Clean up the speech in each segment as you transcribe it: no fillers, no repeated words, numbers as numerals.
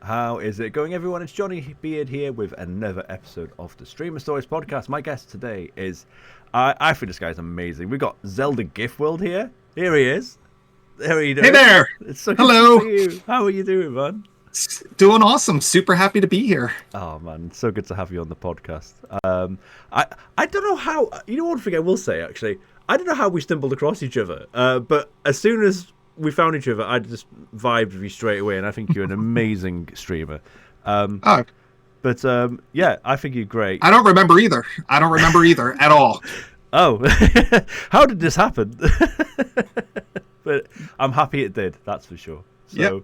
How is it going, everyone? It's Johnny Beard here with another episode of the Streamer Stories podcast. My guest today is, I think this guy's amazing. We've got ZeldaGifWorld here. Here he is. How are you doing? Hey there. It's so Hello. good to see you. How are you doing, man? Doing awesome. Super happy to be here. Oh man, so good to have you on the podcast. I don't know how. You know, one thing I will say actually, I don't know how we stumbled across each other. But as soon as we found each other, I just vibed with you straight away, and I think you're an amazing streamer. Oh, Yeah, I think you're great. I don't remember either. At all. Oh, how did this happen? But I'm happy it did. That's for sure. So. Yep.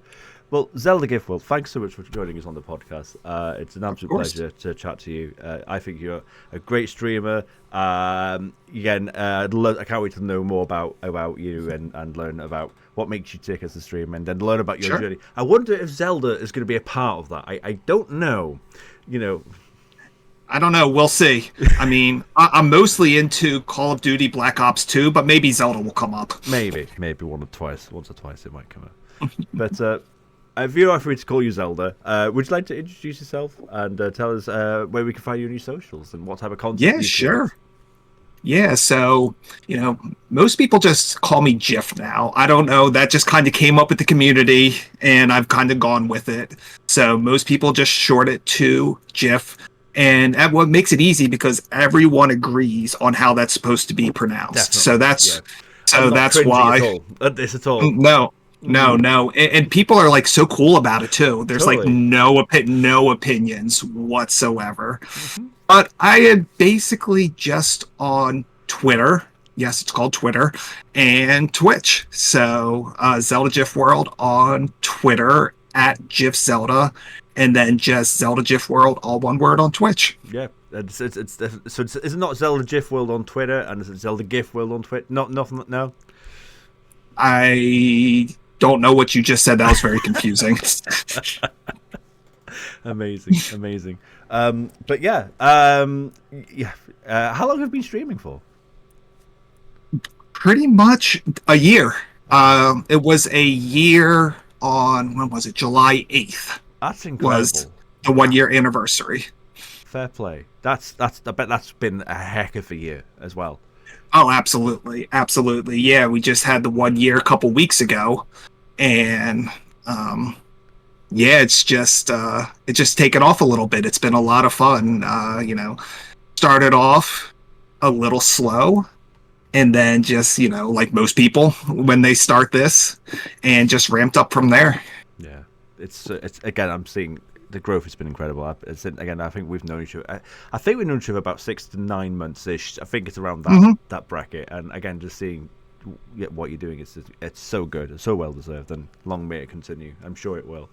Well, ZeldaGifWorld, thanks so much for joining us on the podcast. It's an absolute pleasure to chat to you. I think you're a great streamer. Again, I can't wait to know more about you and learn about what makes you tick as a streamer, and then learn about your journey. I wonder if Zelda is going to be a part of that. I don't know. You know, I don't know. We'll see. I mean, I'm mostly into Call of Duty Black Ops 2, but maybe Zelda will come up. Maybe once or twice it might come up. But if you're free to call you Zelda, would you like to introduce yourself and tell us where we can find you on your socials and what type of content? Yeah, sure. Yeah, so, most people just call me GIF now. I don't know, that just kind of came up with the community, and I've kind of gone with it. So most people just short it to GIF, and what makes it easy because everyone agrees on how that's supposed to be pronounced. Definitely. So that's why. At all. No. And people are like so cool about it too. There's Totally. like no opinions whatsoever. Mm-hmm. But I am basically just on Twitter. Yes, it's called Twitter, and Twitch. So ZeldaGifWorld on Twitter at GifZelda, and then just ZeldaGifWorld, all one word, on Twitch. Yeah. So is it not ZeldaGifWorld on Twitter, and is it ZeldaGifWorld on Twitter? Nothing. No. I don't know what you just said. That was very confusing. Amazing. But yeah. How long have you been streaming for? Pretty much a year. It was a year on, when was it? July 8th. That's incredible. Was the 1 year anniversary. Fair play. I bet that's been a heck of a year as well. Oh, absolutely. Yeah, we just had the 1 year a couple weeks ago, and it's just taken off a little bit. It's been a lot of fun. Started off a little slow, and then just like most people when they start this, and just ramped up from there. Yeah, it's again, I'm seeing the growth has been incredible. I think we've known each other. I think we've known each other about 6 to 9 months ish. I think it's around that bracket. And again, just seeing what you're doing, it's so good. It's so well deserved, and long may it continue. I'm sure it will.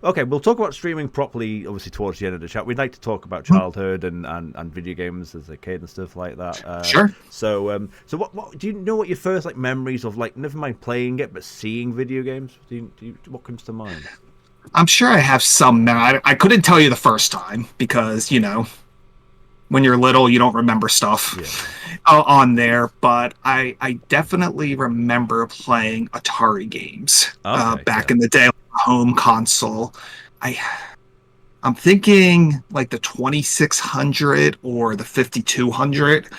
Okay, we'll talk about streaming properly, obviously, towards the end of the chat. We'd like to talk about childhood and video games as a kid and stuff like that. Sure. So what do you know? What your first memories of, never mind playing it, but seeing video games? What comes to mind? I'm sure I have some. I couldn't tell you the first time because, when you're little, you don't remember stuff on there. But I definitely remember playing Atari games back in the day, home console. I'm thinking like the 2600 or the 5200,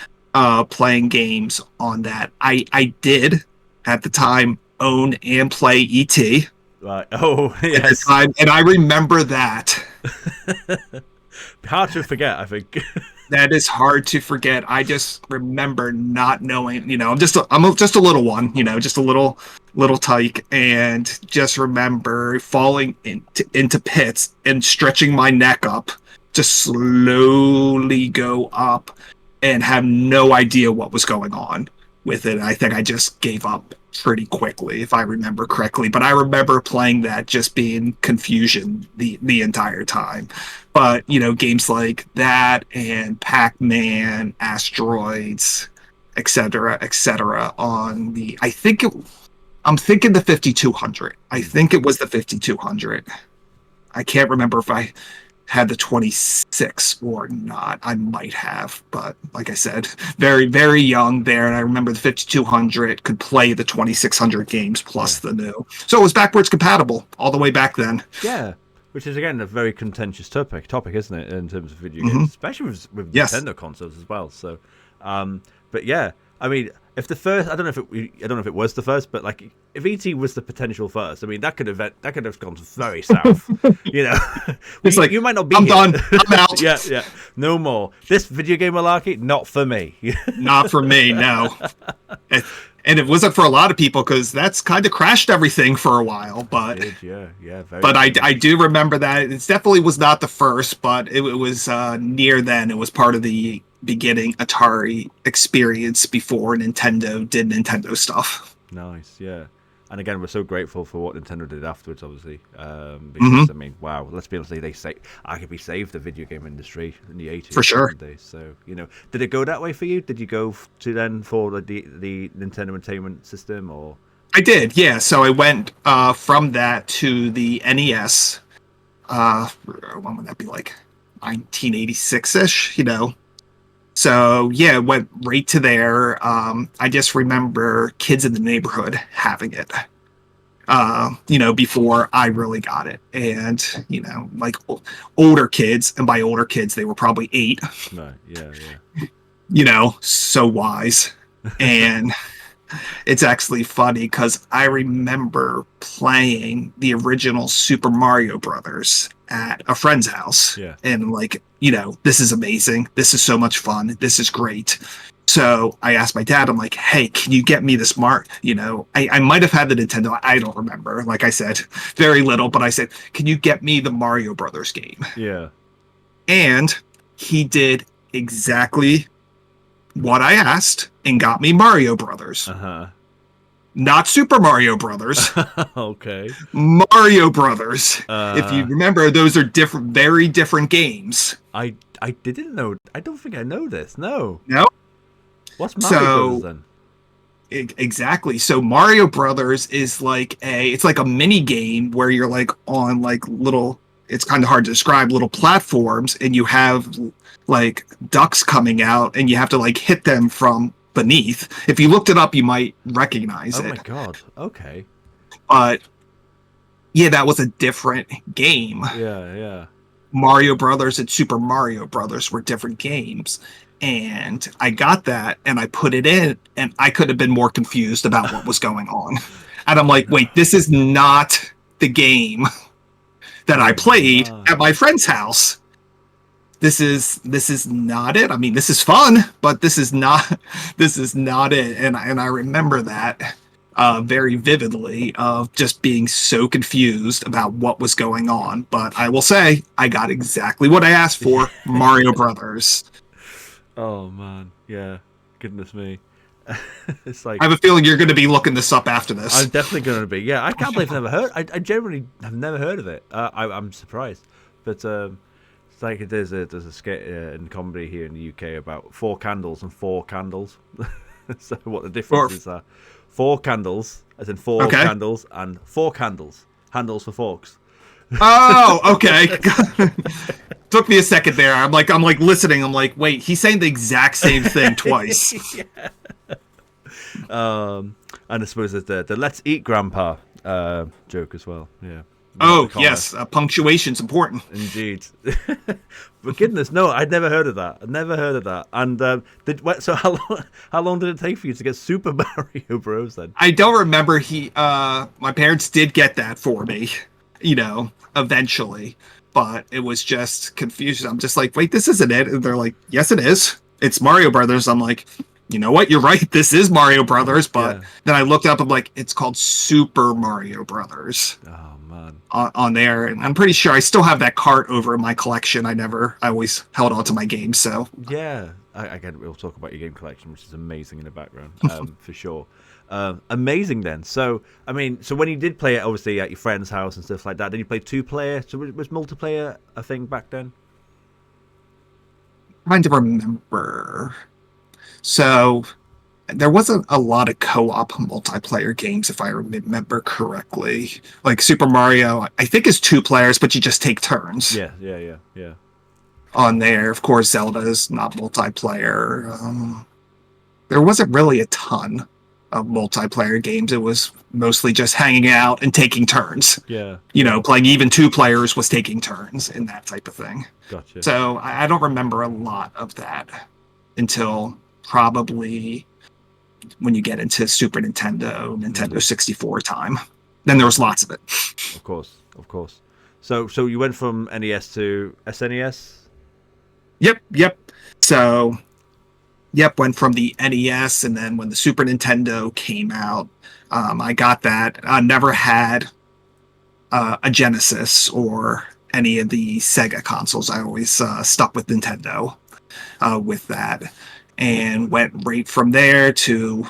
playing games on that. I did at the time own and play E.T. Right. Oh, yes. And I remember that. Hard to forget, I think. That is hard to forget. I just remember not knowing, I'm just a little one, just a little tyke, and just remember falling into pits and stretching my neck up to slowly go up and have no idea what was going on with it. I think I just gave up pretty quickly, if I remember correctly. But I remember playing that just being confusion the entire time. But, games like that and Pac-Man, Asteroids, etc., on the... I'm thinking the 5200. I think it was the 5200. I can't remember if I had the 26 or not. I might have, but like I said, very, very young there. And I remember the 5200 could play the 2600 games plus the new. So it was backwards compatible all the way back then. Yeah. which is again a very contentious topic, isn't it, in terms of video games, especially with Yes. Nintendo consoles as well. So, but yeah, I mean, if the first, I don't know if it was the first, but like if ET was the potential first, I mean that could have gone very south. You know, It's like, you might not be I'm here. done. I'm out. Yeah, no more. This video game malarkey, not for me. Not for me, no. And it wasn't for a lot of people because that's kind of crashed everything for a while. But Yeah, very. but I do remember that it definitely was not the first, but it was near then. It was part of the beginning Atari experience before Nintendo did Nintendo stuff. Nice, yeah. And again, we're so grateful for what Nintendo did afterwards, obviously. Because I mean, wow, let's be honest, they arguably saved the video game industry in the 80s. For sure. So, you know, did it go that way for you? Did you go to then for the Nintendo Entertainment System, or? I did, yeah. So I went from that to the NES. When would that be, like 1986-ish, you know? So yeah, went right to there. I just remember kids in the neighborhood having it, you know, before I really got it. And, you know, like older kids, and by older kids, they were probably 8. No, yeah. You know, so wise. And it's actually funny because I remember playing the original Super Mario Brothers at a friend's house. Yeah. And like, you know, this is amazing. This is so much fun. This is great. So I asked my dad, I'm like, hey, can you get me this you know, I might have had the Nintendo. I don't remember. Like I said, very little, but I said, can you get me the Mario Brothers game? Yeah. And he did exactly what I asked and got me Mario Brothers. Not Super Mario Brothers. Okay. Mario Brothers. If you remember, those are different, very different games. I didn't know. I don't think I know this. No. No. What's Mario Brothers then? Exactly. So Mario Brothers is like it's like a mini game where you're like on like little. It's kind of hard to describe, little platforms, and you have like ducks coming out, and you have to like hit them from beneath. If you looked it up, you might recognize it. Oh my god. Okay. But yeah, that was a different game. Yeah. Mario Brothers and Super Mario Brothers were different games. And I got that and I put it in, and I could have been more confused about what was going on. And I'm like, wait, this is not the game that I played at my friend's house. This is not it. I mean, this is fun, but this is not it. And I remember that very vividly, of just being so confused about what was going on. But I will say, I got exactly what I asked for: Mario Brothers. Oh man, yeah. Goodness me. It's like, I have a feeling you're going to be looking this up after this. I'm definitely going to be. Yeah, I can't believe I've never heard. I generally have never heard of it. I'm surprised, but it's like there's a skit in comedy here in the UK about 4 candles and 4 candles. So what the differences are: 4 candles, as in 4 candles, and 4 candles, handles for forks. Oh, okay. Took me a second there. I'm like listening. I'm like, wait, he's saying the exact same thing twice. Yeah. And I suppose there's the "Let's eat, Grandpa" joke as well. Yeah. Oh yes, punctuation's important. Indeed. But goodness, no, I'd never heard of that. And so how long did it take for you to get Super Mario Bros. Then? I don't remember. My parents did get that for me, you know, eventually, but it was just confusion. I'm just like, wait, this isn't it. And they're like, yes, it is. It's Mario Brothers. I'm like, you know what? You're right. This is Mario Brothers. But then I looked up. I'm like, it's called Super Mario Brothers. Oh man. On there, and I'm pretty sure I still have that cart over in my collection. I always held on to my games. So yeah, again, we'll talk about your game collection, which is amazing in the background, for sure. Amazing then. So I mean, so when you did play it, obviously at your friend's house and stuff like that, did you play 2-player? So was multiplayer a thing back then? Trying to remember. So there wasn't a lot of co-op multiplayer games, if I remember correctly. Like Super Mario, I think is 2 players, but you just take turns. Yeah. On there, of course, Zelda is not multiplayer. There wasn't really a ton multiplayer games. It was mostly just hanging out and taking turns. Yeah. Playing even 2 players was taking turns and that type of thing. Gotcha. So I don't remember a lot of that until probably when you get into Super Nintendo 64 time. Then there was lots of it. Of course. So you went from NES to SNES? Yep. So, went from the NES, and then when the Super Nintendo came out, I got that. I never had a Genesis or any of the Sega consoles. I always stuck with Nintendo with that, and went right from there to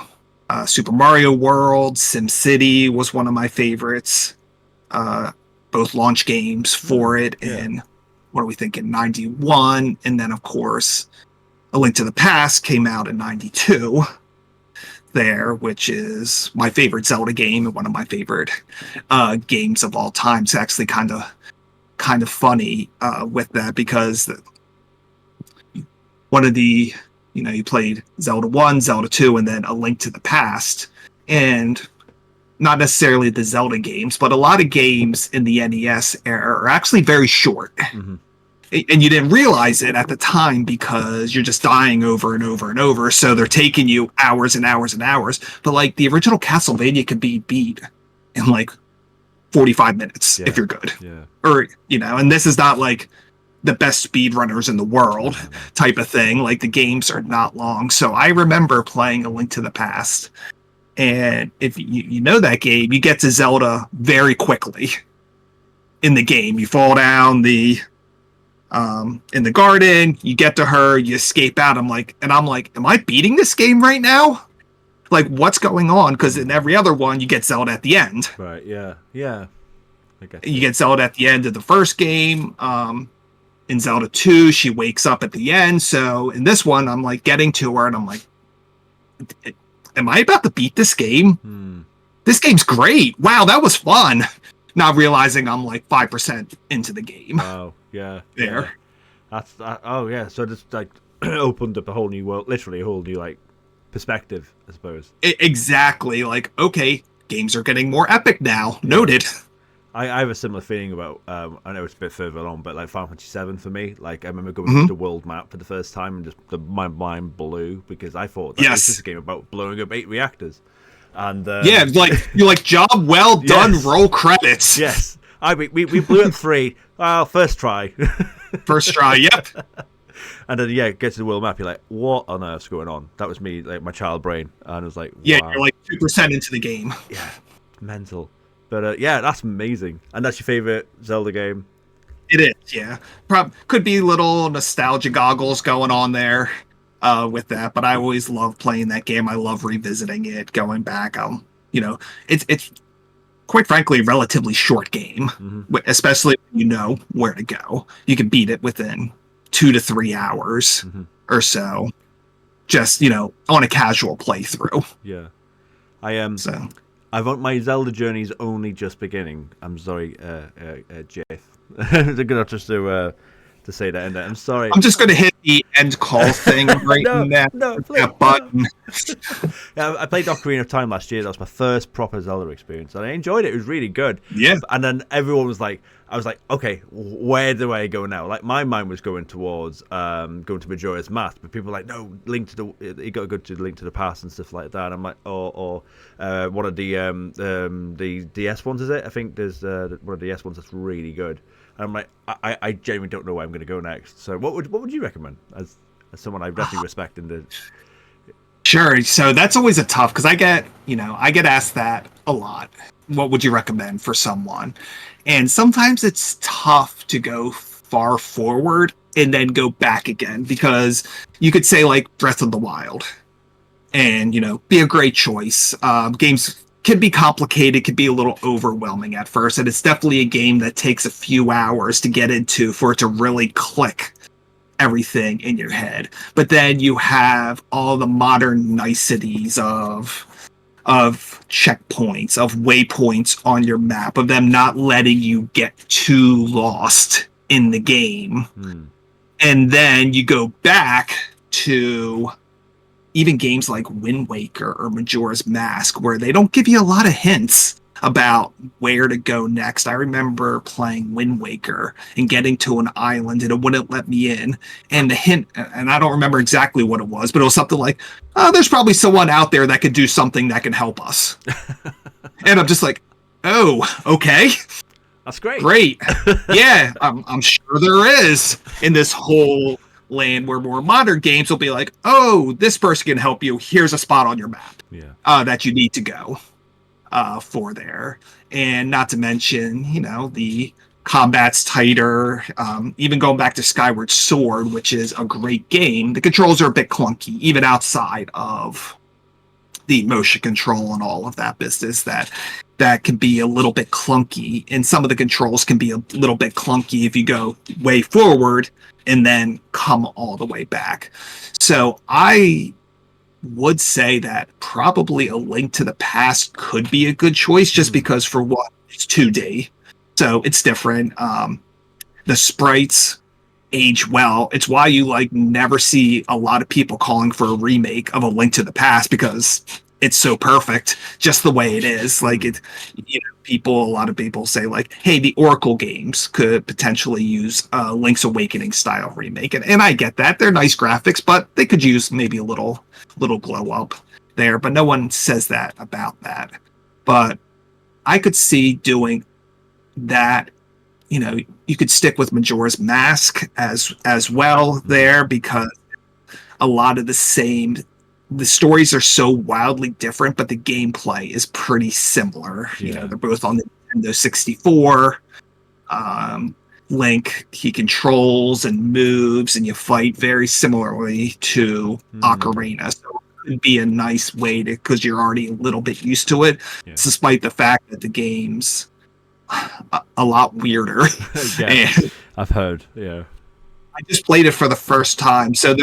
Super Mario World. SimCity was one of my favorites. Both launch games for it in, what are we thinking, 91, and then of course A Link to the Past came out in 92 there, which is my favorite Zelda game and one of my favorite games of all time. It's actually kind of funny with that, because one of the, you played Zelda 1, Zelda 2, and then A Link to the Past, and not necessarily the Zelda games, but a lot of games in the NES era are actually very short. Mm-hmm. And you didn't realize it at the time because you're just dying over and over and over. So they're taking you hours and hours and hours. But like the original Castlevania could be beat in like 45 minutes if you're good. Yeah. Or, and this is not like the best speedrunners in the world type of thing. Like the games are not long. So I remember playing A Link to the Past. And if you know that game, you get to Zelda very quickly in the game. You fall down in the garden, you get to her, you escape out. I'm like, am I beating this game right now? Like, what's going on? Because in every other one, you get Zelda at the end. Right, yeah. You get Zelda at the end of the first game. In Zelda 2, she wakes up at the end. So in this one, I'm like getting to her, and I'm like, am I about to beat this game? This game's great. Wow, that was fun. Not realizing I'm like 5% into the game. Oh, yeah. There. Yeah. Oh, yeah. So just like opened up a whole new world, literally a whole new like perspective, I suppose. Exactly. Like, okay, games are getting more epic now. Noted. I have a similar feeling about, I know it's a bit further along, but like Final Fantasy 7 for me, like I remember going to the world map for the first time and just my mind blew, because I thought that this is a game about blowing up 8 reactors. And like you're like, job well done, roll credits. Yes. We blew up 3. Well, first try. First try, yep. And then get to the world map, you're like, what on earth's going on? That was me, like my child brain. And I was like, wow. You're like 2% into the game. Yeah. Mental. But that's amazing. And that's your favorite Zelda game? It is, yeah. Could be little nostalgia goggles going on there with that, but I always love playing that game. I love revisiting it, going back. It's quite frankly a relatively short game, especially when you know where to go. You can beat it within 2 to 3 hours or so, just on a casual playthrough. Yeah, my Zelda journey's only just beginning. I'm sorry, Jeff. They're gonna have just to say that in there. I'm sorry. I'm just gonna hit the end call thing right now. No, please, that button. Yeah, I played Ocarina of Time last year. That was my first proper Zelda experience, and I enjoyed it. It was really good. Yeah. And then everyone was like, I was like, okay, where do I go now? Like my mind was going towards going to Majora's Mask, but people were like, no, you got to go to Link to the Past and stuff like that. And I'm like, or one of the DS ones, is it? I think there's one of the DS ones that's really good. And I'm like, I genuinely don't know where I'm going to go next. So what would you recommend as someone I definitely respect in the... Sure. So that's always a tough, because I get asked that a lot. What would you recommend for someone? And sometimes it's tough to go far forward and then go back again, because you could say like Breath of the Wild and, be a great choice. Games can be complicated, can be a little overwhelming at first. And it's definitely a game that takes a few hours to get into for it to really click everything in your head. But then you have all the modern niceties of checkpoints, of waypoints on your map, of them not letting you get too lost in the game. And then you go back to even games like Wind Waker or Majora's Mask, where they don't give you a lot of hints about where to go next. I remember playing Wind Waker and getting to an island and it wouldn't let me in. And the hint, and I don't remember exactly what it was, but it was something like, oh, there's probably someone out there that could do something that can help us. And I'm just like, oh, okay. That's great. Great. Yeah, I'm sure there is in this whole land where more modern games will be like, oh, this person can help you. Here's a spot on your map that you need to go for there. And not to mention, the combat's tighter. Even going back to Skyward Sword, which is a great game, the controls are a bit clunky, even outside of the motion control and all of that business that can be a little bit clunky, and some of the controls can be a little bit clunky if you go way forward and then come all the way back. So I would say that probably A Link to the Past could be a good choice, just because for one, it's 2D, so it's different. The sprites age well. It's why you never see a lot of people calling for a remake of A Link to the Past, because it's so perfect just the way it is. A lot of people say hey, the Oracle games could potentially use a Link's Awakening style remake, and I get that they're nice graphics, but they could use maybe a little glow up there, but no one says that about that. But I could see doing that. You could stick with Majora's Mask as well there, because a lot of the stories are so wildly different, but the gameplay is pretty similar. They're both on the Nintendo 64. Link, he controls and moves, and you fight very similarly to Ocarina. So it would be a nice way to, because you're already a little bit used to it, despite the fact that the game's a lot weirder. I've heard. I just played it for the first time, so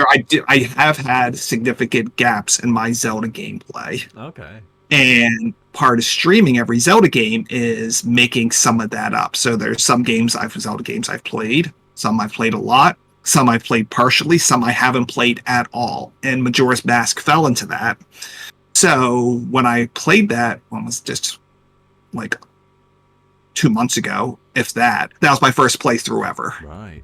I have had significant gaps in my Zelda gameplay. Okay. And part of streaming every Zelda game is making some of that up. So there's some Zelda games I've played, some I've played a lot, some I've played partially, some I haven't played at all. And Majora's Mask fell into that. So when I played that, one was just 2 months ago, if that was my first playthrough ever. Right.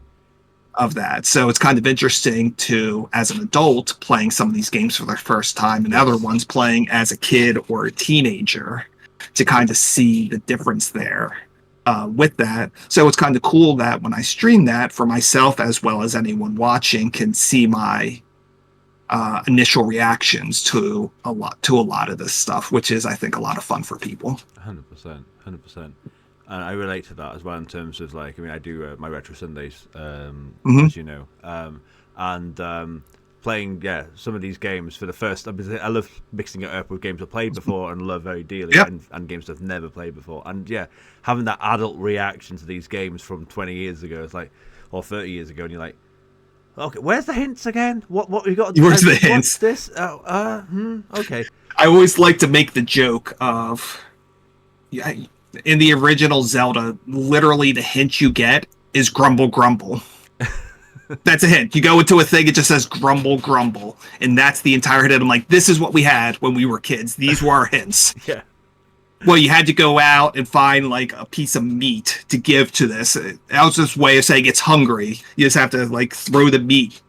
Of that. So it's kind of interesting to, as an adult, playing some of these games for the first time, and other ones playing as a kid or a teenager, to kind of see the difference there with that. So it's kind of cool that when I stream that, for myself as well as anyone watching can see my initial reactions to a lot of this stuff, which is, I think, a lot of fun for people. 100%. And I relate to that as well in terms of I do my Retro Sundays, as you know, and playing some of these games for the first. I love mixing it up with games I've played before and love very dearly, and games I've never played before. And having that adult reaction to these games from 20 years ago, or 30 years ago, and you're like, okay, where's the hints again? What you got? Where's the hints? What's this? Okay. I always like to make the joke of, in the original Zelda, literally the hint you get is grumble, grumble. That's a hint. You go into a thing, it just says grumble, grumble. And that's the entire hint. I'm like, this is what we had when we were kids. These were our hints. Yeah. Well, you had to go out and find a piece of meat to give to this. That was this way of saying it's hungry. You just have to throw the meat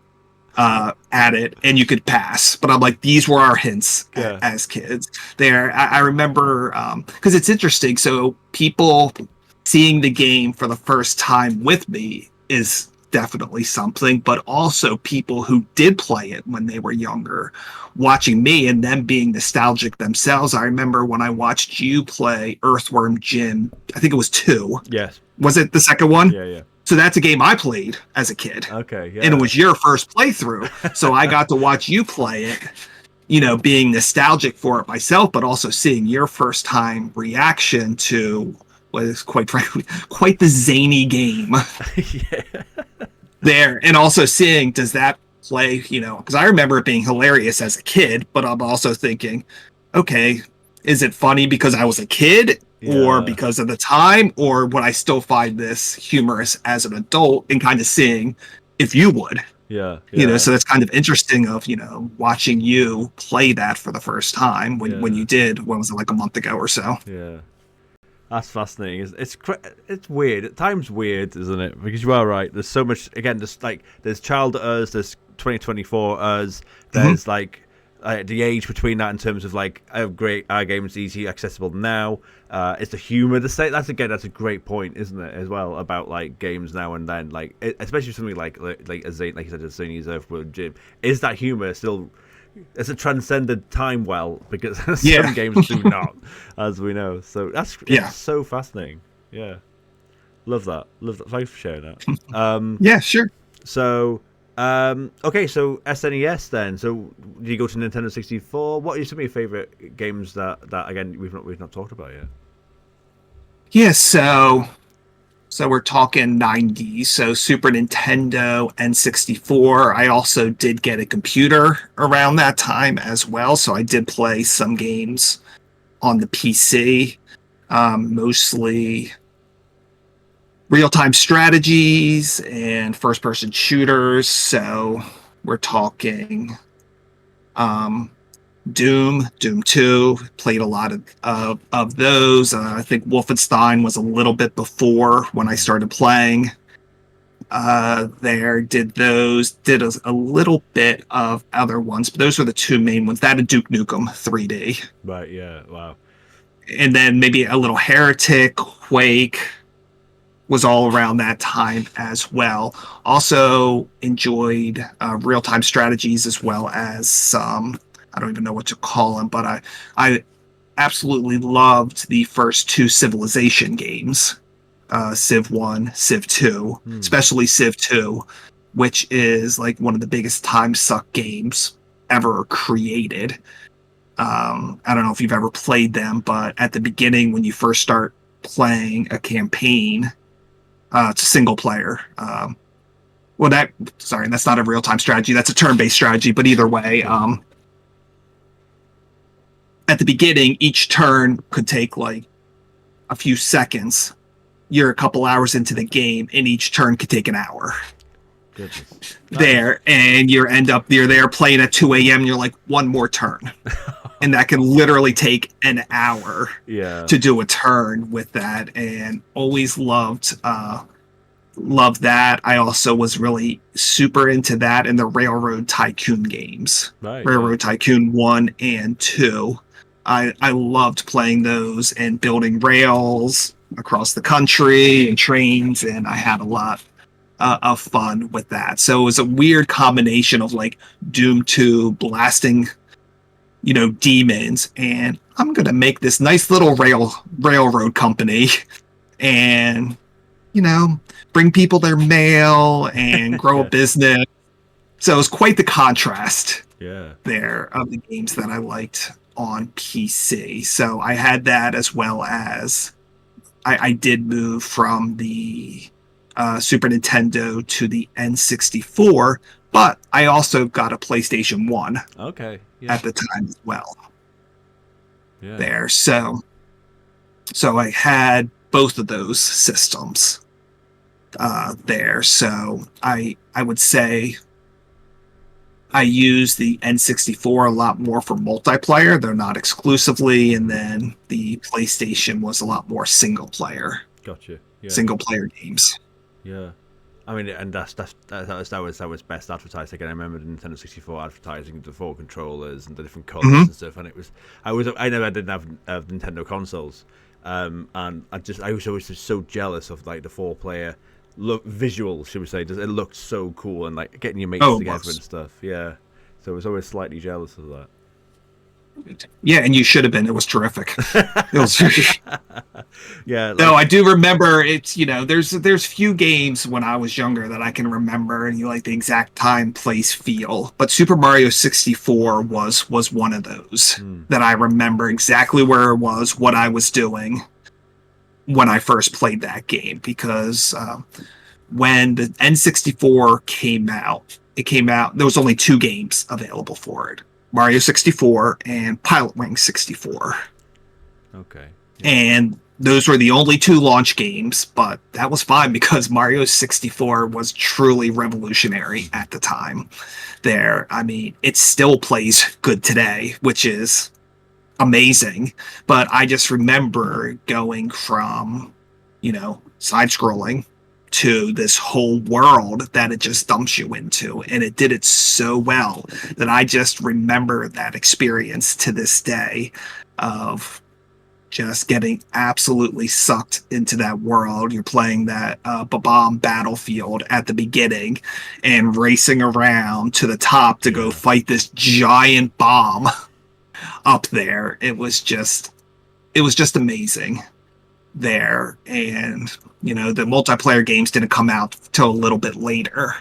at it, and you could pass. But I'm like, these were our hints as kids. There, I remember, because it's interesting. So people seeing the game for the first time with me is definitely something, but also people who did play it when they were younger, watching me and them being nostalgic themselves. I remember when I watched you play Earthworm Jim, I think it was 2. Yes. Was it the second one? Yeah. So that's a game I played as a kid. Okay, yeah. And it was your first playthrough. So I got to watch you play it, being nostalgic for it myself, but also seeing your first time reaction to what is quite frankly quite the zany game. There. And also seeing, does that play, because I remember it being hilarious as a kid, but I'm also thinking, okay, is it funny because I was a kid? Or because of the time, or would I still find this humorous as an adult, and kind of seeing if you would Yeah, You know, yeah, so that's kind of interesting of, watching you play that for the first time when yeah, you did, when was it, like a month ago or so? yeah. That's fascinating. It's weird. At times weird, isn't it? Because you are right. There's so much. Again, there's child us. There's 2024 us. Hmm. There's the age between that in terms of like great our games easy accessible now. It's the humor. That's a great point, isn't it? As well about like games now and then, especially something like a like you said, a Zany's Earthworld Jim. Is that humor still? It's a transcended time well because Yeah. some games do not, as we know. So it's Yeah. so fascinating. Yeah, love that. Love that. Thanks for sharing that. Yeah, sure. So okay, so SNES then. So do you go to Nintendo 64? What are some of your favorite games that again we've not talked about yet? Yeah, so we're talking 90s, so Super Nintendo, N64. I also did get a computer around that time as well, so I did play some games on the PC, mostly real-time strategies and first-person shooters. So we're talking um, Doom 2. Played a lot of those. I think Wolfenstein was a little bit before when I started playing. There did a little bit of other ones, but those were the two main ones. That and Duke Nukem 3D, Right. Yeah. Wow. and then maybe a little Heretic, Quake was all around that time as well. Also enjoyed real time strategies as well as some. I don't even know what to call them, but I absolutely loved the first two Civilization games, Civ 1, Civ 2, Hmm. especially Civ 2, which is like one of the biggest time suck games ever created. I don't know if you've ever played them, but at the beginning, when you first start playing a campaign, it's a single player. Well, that's not a real time strategy. That's a turn based strategy. But either way, Sure. at the beginning, each turn could take like a few seconds. You're a couple hours into the game, and each turn could take an hour. Goodness. That is. There, and you're there playing at 2 a.m. And you're like, one more turn, and that can literally take an hour Yeah. to do a turn with that. And always loved that. I also was really super into that and the Railroad Tycoon games, Right. Yeah. Railroad Tycoon 1 and 2. I loved playing those and building rails across the country and trains, and I had a lot of fun with that. So it was a weird combination of like Doom 2 blasting, demons, and I'm gonna make this nice little railroad company and you know bring people their mail and grow a Yeah. business. So it was quite the contrast Yeah. there of the games that I liked on PC. So I had that, as well as I did move from the Super Nintendo to the N64, but I also got a PlayStation 1 Okay. Yeah. at the time as well Yeah. there. So I had both of those systems there. So I would say I use the N64 a lot more for multiplayer. They're not exclusively, and then the PlayStation was a lot more Gotcha. Yeah. single player games. Yeah. I mean, and that was best advertised. Again, I remember the Nintendo 64 advertising the four controllers and the different colors Hmm. and stuff. And I know I didn't have Nintendo consoles, and I was always just so jealous of like the four-player visual, should we say? It looked so cool and like getting your mates Oh, it together and was. stuff. Yeah. So I was always slightly jealous of that. Yeah, and you should have been. It was terrific. It was. Yeah. No, Like. I do remember. It's there's few games when I was younger that I can remember, and you like the exact time, place, feel. But Super Mario 64 was one of those Hmm. that I remember exactly where it was, what I was doing when I first played that game. Because when the N64 came out, there was only two games available for it: Mario 64 and Pilot Wing 64. Okay. Yeah. And those were the only 2 launch games, but that was fine because Mario 64 was truly revolutionary at the time. There, I mean, it still plays good today, which is amazing. But I just remember going from, side scrolling to this whole world that it just dumps you into. And it did it so well that I just remember that experience to this day of just getting absolutely sucked into that world. You're playing that bomb battlefield at the beginning and racing around to the top to go fight this giant bomb up there. It was just amazing there. And the multiplayer games didn't come out till a little bit later.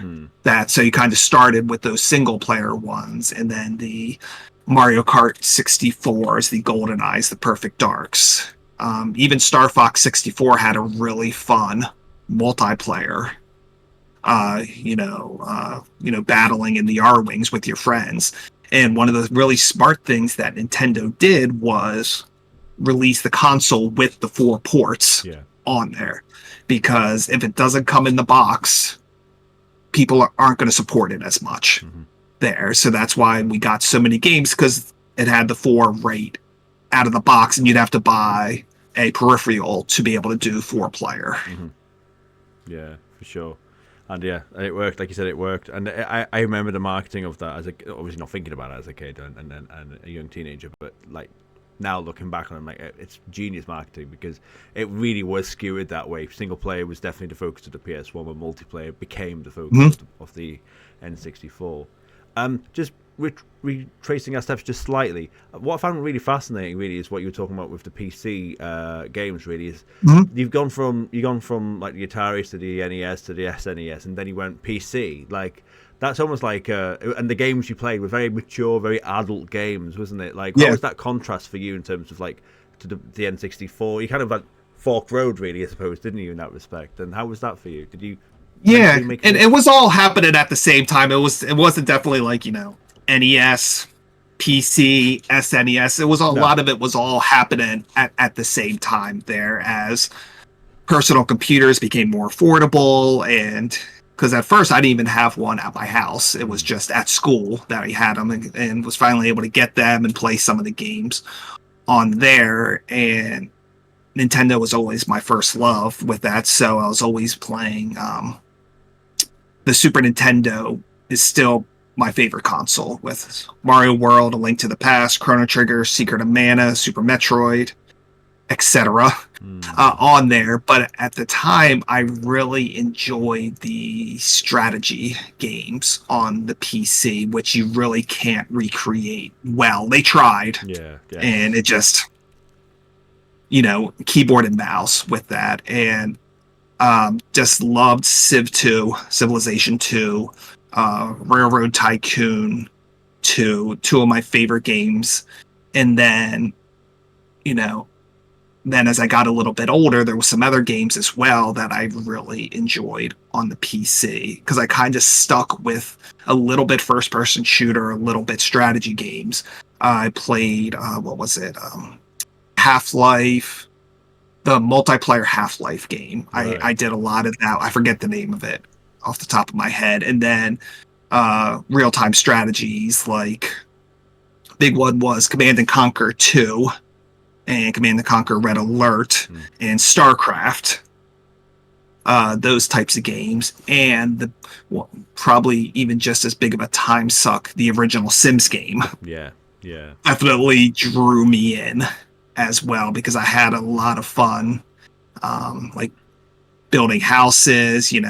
So you kind of started with those single player ones, and then the Mario Kart 64s, the Golden Eyes, the Perfect Darks. Even Star Fox 64 had a really fun multiplayer. Battling in the R-Wings with your friends. And one of the really smart things that Nintendo did was release the console with the 4 ports on there. Because if it doesn't come in the box, people aren't going to support it as much there. So that's why we got so many games, because it had the 4 right out of the box, and you'd have to buy a peripheral to be able to do 4-player. Yeah, for sure. And yeah, it worked. Like you said, it worked. And I remember the marketing of that obviously not thinking about it as a kid and a young teenager, but like now looking back on it, I'm like, it's genius marketing, because it really was skewed that way. Single player was definitely the focus of the PS1, but multiplayer became the focus of the N64. Just retracing our steps just slightly, what I found really fascinating really is what you were talking about with the PC games really is you've gone from like the Ataris to the NES to the SNES, and then you went PC. Like that's almost like and the games you played were very mature, very adult games, wasn't it? Like what was that contrast for you in terms of like to the N64? You kind of like Fork Road really, I suppose, didn't you, in that respect? And how was that for you? Did you and it was all happening at the same time. It wasn't definitely like NES, PC, SNES. It was a lot of it was all happening at the same time there, as personal computers became more affordable. And because at first I didn't even have one at my house, it was just at school that I had them, and was finally able to get them and play some of the games on there. And Nintendo was always my first love with that, so I was always playing. The Super Nintendo is still my favorite console, with Mario World, A Link to the Past, Chrono Trigger, Secret of Mana, Super Metroid, etc. On there. But at the time, I really enjoyed the strategy games on the PC, which you really can't recreate well. They tried, and it just, keyboard and mouse with that. And just loved Civ 2, Civilization 2, Railroad Tycoon 2 of my favorite games. And then, as I got a little bit older, there was some other games as well that I really enjoyed on the PC, because I kind of stuck with a little bit first-person shooter, a little bit strategy games. I played, Half-Life, the multiplayer Half-Life game. Right. I did a lot of that. I forget the name of it off the top of my head. And then real-time strategies, like big one was Command & Conquer 2 and Command & Conquer Red Alert and StarCraft. Those types of games. And probably even just as big of a time suck, the original Sims game. Yeah. Definitely drew me in as well, because I had a lot of fun, like building houses. It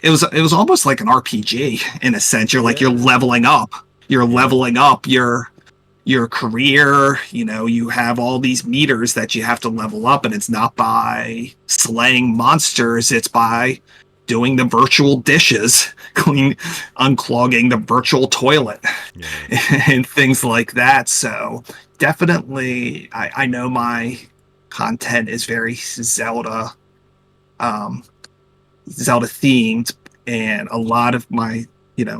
was almost like an RPG in a sense. You're like you're leveling up. You're leveling up your career. You have all these meters that you have to level up, and it's not by slaying monsters. It's by doing the virtual dishes, unclogging the virtual toilet, and things like that. So definitely, I know my content is very Zelda themed, and a lot of my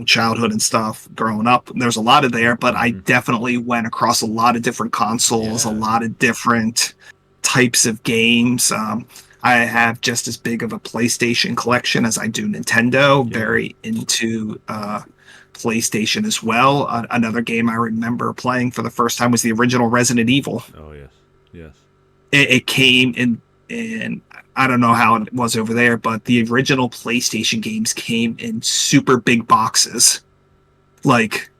childhood and stuff growing up, there's a lot of there, but I definitely went across a lot of different consoles, a lot of different types of games. I have just as big of a PlayStation collection as I do Nintendo. Yeah. Very into PlayStation as well. Another game I remember playing for the first time was the original Resident Evil. Oh yes, yes. It came in I don't know how it was over there, but the original PlayStation games came in super big boxes, like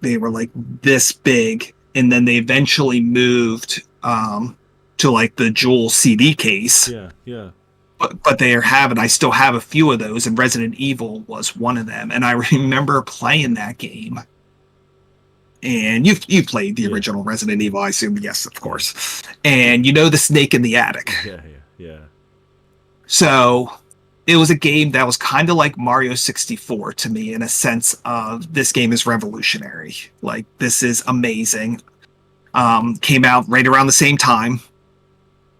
they were like this big, and then they eventually moved to like the Jewel CD case. Yeah, yeah. But I still have a few of those, and Resident Evil was one of them. And I remember playing that game. And you played the original Resident Evil, I assume. Yes, of course. And you know the snake in the attic. Yeah. So it was a game that was kind of like Mario 64 to me, in a sense of this game is revolutionary. Like, this is amazing. Came out right around the same time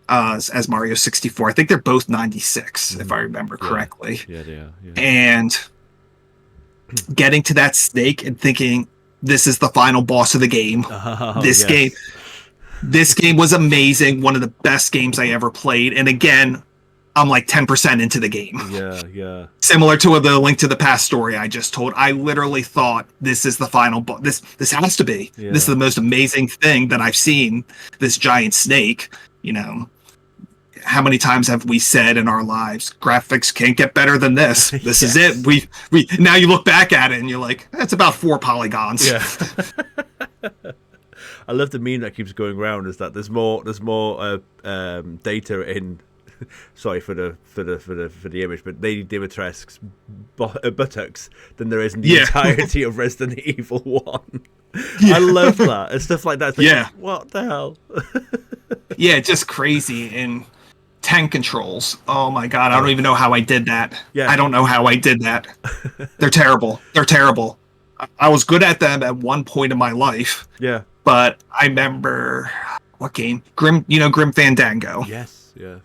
as Mario 64. I think they're both 96, if I remember correctly. Yeah. And getting to that snake and thinking, this is the final boss of the game. This game was amazing. One of the best games I ever played. And again, I'm like 10% into the game. Yeah. Similar to the Link to the Past story I just told. I literally thought, this is the final boss. This has to be. Yeah. This is the most amazing thing that I've seen. This giant snake, you know. How many times have we said in our lives, graphics can't get better than this? This is it. We now you look back at it and you're like, that's about 4 polygons. Yeah. I love the meme that keeps going around, is that there's more data in sorry for the image, but Lady Dimitrescu's buttocks than there is in the entirety of Resident Evil 1. I love that. And stuff like that. It's like, what the hell? Yeah, just crazy. And tank controls. Oh my god, I don't even know how I did that. I don't know how I did that. They're terrible. I was good at them at one point in my life. Yeah. But I remember what game? Grim Fandango. Yes, yeah.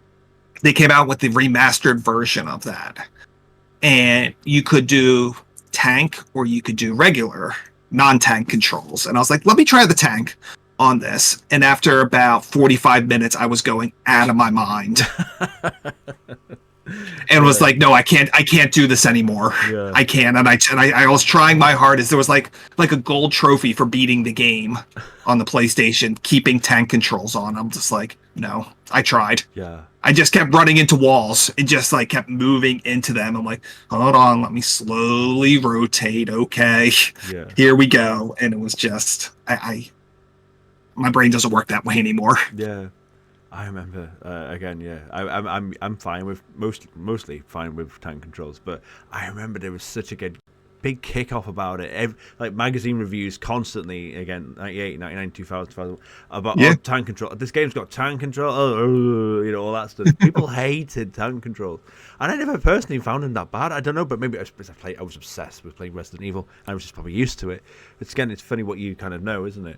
They came out with the remastered version of that. And you could do tank or you could do regular non-tank controls. And I was like, let me try the tank on this. And after about 45 minutes, I was going out of my mind. And was like, no, I can't do this anymore. I can't. And I was trying my hardest. There was like a gold trophy for beating the game on the PlayStation, keeping tank controls on. I'm just like, no, I tried. Yeah. I just kept running into walls. It just like kept moving into them. I'm like, hold on, let me slowly rotate. Okay. Yeah. Here we go. And it was just, my brain doesn't work that way anymore. Yeah. I remember again. Yeah, I'm fine with mostly fine with tank controls, but I remember there was such a big kickoff about it. Like magazine reviews constantly, again, 98, 99, 2000 about tank control. This game's got tank control. All that stuff. People hated tank controls, and I never personally found them that bad. I don't know, but maybe I was obsessed with playing Resident Evil. I was just probably used to it. It's funny what you kind of know, isn't it?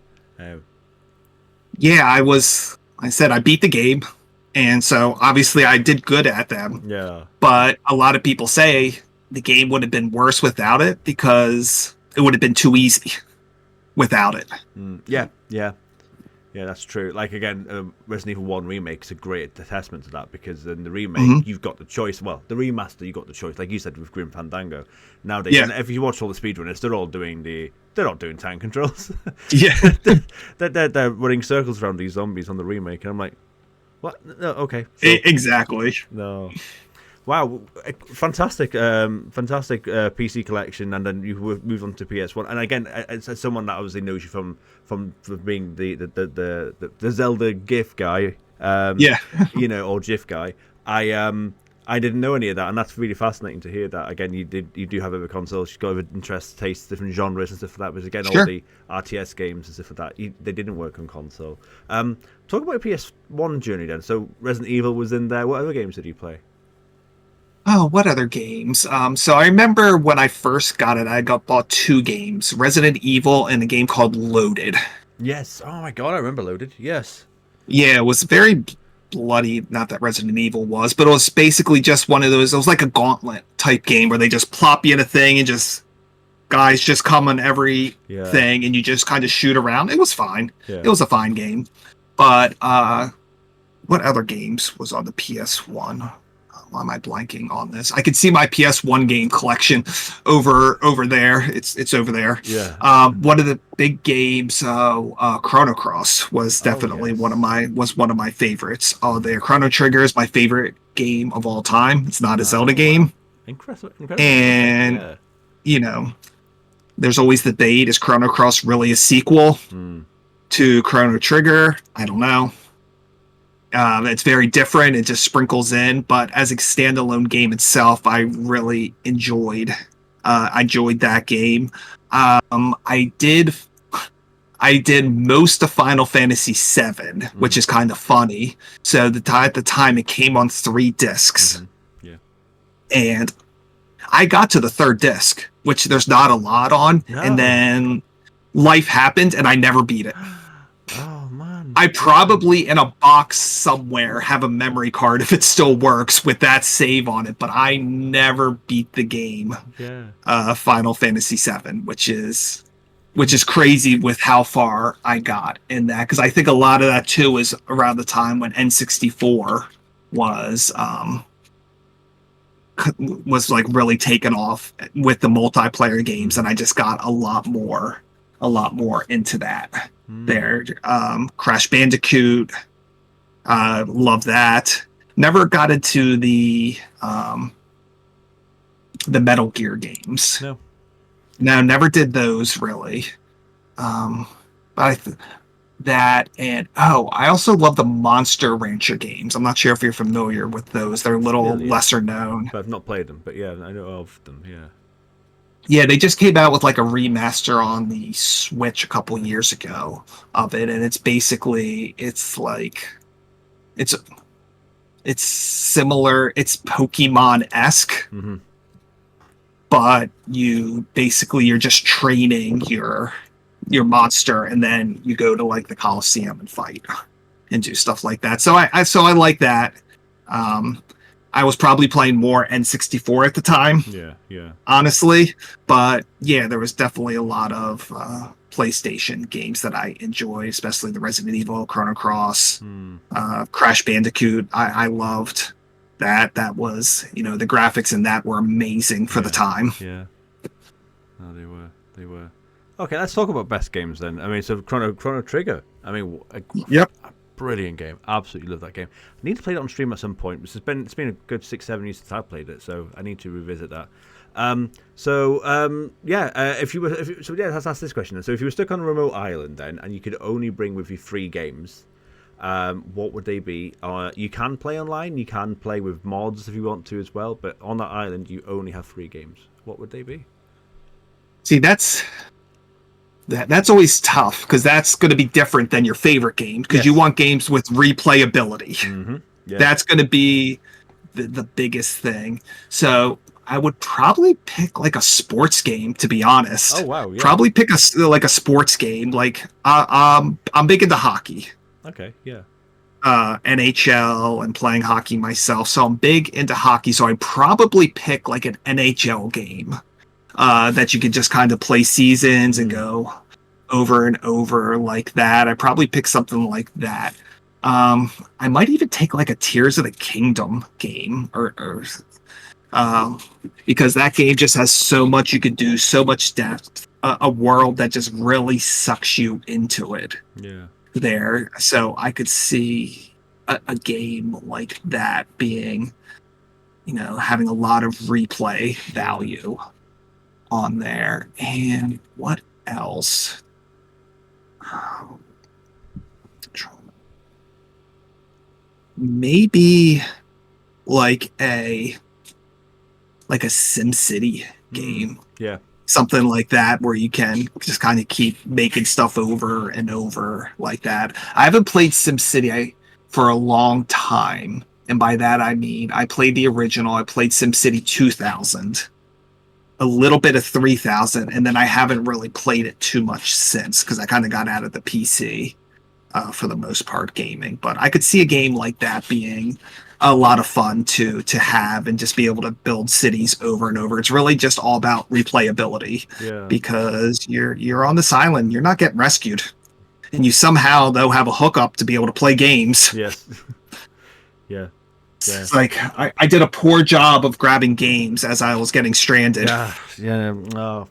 Yeah, I said I beat the game, and so obviously I did good at them. Yeah. But a lot of people say the game would have been worse without it because it would have been too easy without it. Yeah, that's true. Like, again, Resident Evil 1 Remake is a great testament to that, because in the remake, you've got the choice. Well, the remaster, you've got the choice, like you said, with Grim Fandango. Nowadays, and if you watch all the speedrunners, they're all doing tank controls. Yeah. they're running circles around these zombies on the remake, and I'm like, what? No, okay. So, exactly. No. Wow, fantastic PC collection, and then you moved on to PS1. And again, as someone that obviously knows you from being the Zelda GIF guy, or GIF guy, I didn't know any of that, and that's really fascinating to hear that. Again, you do have other consoles, you've got other interests, tastes, different genres and stuff like that. But again, all the RTS games and stuff like that, they didn't work on console. Talk about your PS1 journey then. So Resident Evil was in there. What other games did you play? Oh, what other games? So I remember when I first got it, I bought 2 games, Resident Evil and a game called Loaded. Yes. Oh my god, I remember Loaded. Yes. Yeah, it was very bloody, not that Resident Evil was, but it was basically just one of those, it was like a gauntlet type game where they just plop you in a thing and just guys just come on every thing and you just kind of shoot around. It was fine. Yeah. It was a fine game. But what other games was on the PS1? Why am I blanking on this? I could see my PS1 game collection over there. It's over there. Yeah. One of the big games, Chrono Cross was definitely yes. one of my favorites. There, Chrono Trigger is my favorite game of all time. It's not a Zelda game, Incredible. and Yeah. you know, there's always the debate: is Chrono Cross really a sequel to Chrono Trigger? I don't know. It's very different. It just sprinkles in, but as a standalone game itself, I really enjoyed. I enjoyed that game. I did most of Final Fantasy VII, which is kind of funny. So at the time, it came on 3 discs, and I got to the 3rd disc, which there's not a lot on, and then life happened, and I never beat it. Oh man! I probably in a box somewhere have a memory card if it still works with that save on it, but I never beat the game. Final Fantasy VII, which is crazy with how far I got in that, because I think a lot of that too is around the time when N64 was like really taken off with the multiplayer games, and I just got a lot more into that. There, Crash Bandicoot, love that. Never got into the Metal Gear games. No, never did those really. But that, and I also love the Monster Rancher games. I'm not sure if you're familiar with those. They're a little lesser known. But I've not played them, but yeah, I know of them. Yeah, they just came out with like a remaster on the Switch a couple years ago of it, and it's basically it's similar, it's Pokemon-esque, but you're just training your monster, and then you go to like the Coliseum and fight and do stuff like that. So I like that. I was probably playing more N64 at the time. Yeah. Honestly, but yeah, there was definitely a lot of PlayStation games that I enjoy, especially the Resident Evil, Chrono Cross, Crash Bandicoot. I loved that. That was, the graphics in that were amazing for the time. Yeah. No, they were. Okay, let's talk about best games then. I mean, so Chrono Trigger. I mean, yep. Brilliant game. Absolutely love that game. I need to play it on stream at some point. It's been a good 6-7 years since I played it, so I need to revisit that. Let's ask this question then. So if you were stuck on a remote island then, and you could only bring with you 3 games, what would they be? You can play online, you can play with mods if you want to as well, but on that island you only have 3 games. What would they be? See, that's always tough, because that's going to be different than your favorite game, because you want games with replayability. That's going to be the biggest thing. So I would probably pick like a sports game, to be honest. Oh wow! Yeah. Probably pick a sports game. Like I'm big into hockey. Okay. Yeah. NHL and playing hockey myself, so I'm big into hockey. So I'd probably pick like an NHL game. That you could just kind of play seasons and go over and over like that. I probably pick something like that. I might even take like a Tears of the Kingdom game, or because that game just has so much you could do, so much depth, a world that just really sucks you into it. Yeah. There, so I could see a game like that being, having a lot of replay value on there. And what else? Maybe like a SimCity game. Yeah. Something like that, where you can just kind of keep making stuff over and over like that. I haven't played SimCity for a long time. And by that, I mean, I played the original. I played SimCity 2000. A little bit of 3000, and then I haven't really played it too much since, because I kind of got out of the PC for the most part gaming. But I could see a game like that being a lot of fun to have, and just be able to build cities over and over. It's really just all about replayability, because you're on this island, you're not getting rescued, and you somehow though have a hookup to be able to play games. Yes. Yeah. It's like I did a poor job of grabbing games as I was getting stranded. Yeah. Oh,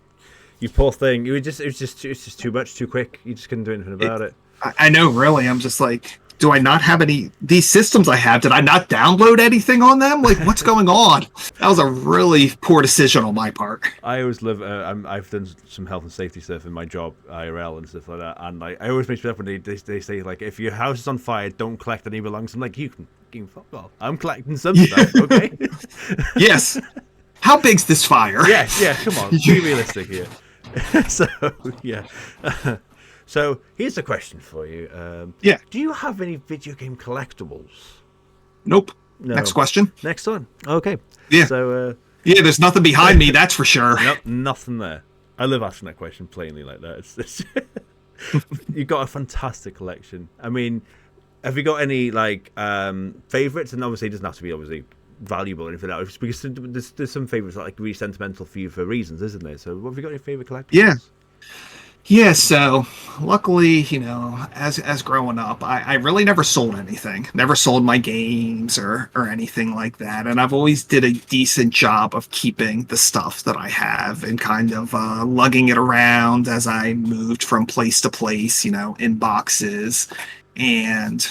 you poor thing. It was just too much, too quick. You just couldn't do anything about it. I know, really. I'm just like, do I not have any these systems I have? Did I not download anything on them? Like, what's going on? That was a really poor decision on my part. I always live. I've done some health and safety stuff in my job, IRL and stuff like that. And like, I always make sure when they say like, if your house is on fire, don't collect any belongings. I'm like, you can fuck off. I'm collecting some stuff, okay? Yes. How big's this fire? Yeah. Come on, be realistic here. So yeah. So here's a question for you. Yeah. Do you have any video game collectibles? Nope. No. Next question. Next one. Okay. Yeah. So. Yeah, there's nothing behind me, that's for sure. Nope, nothing there. I love asking that question plainly like that. It's you've got a fantastic collection. I mean, have you got any like favorites? And obviously, it doesn't have to be obviously valuable or anything like that. Because there's some favorites that are like really sentimental for you for reasons, isn't there? So, what have you got any favorite collectibles? Yeah, so luckily, as growing up, I really never sold anything. Never sold my games or anything like that. And I've always did a decent job of keeping the stuff that I have and kind of lugging it around as I moved from place to place, in boxes and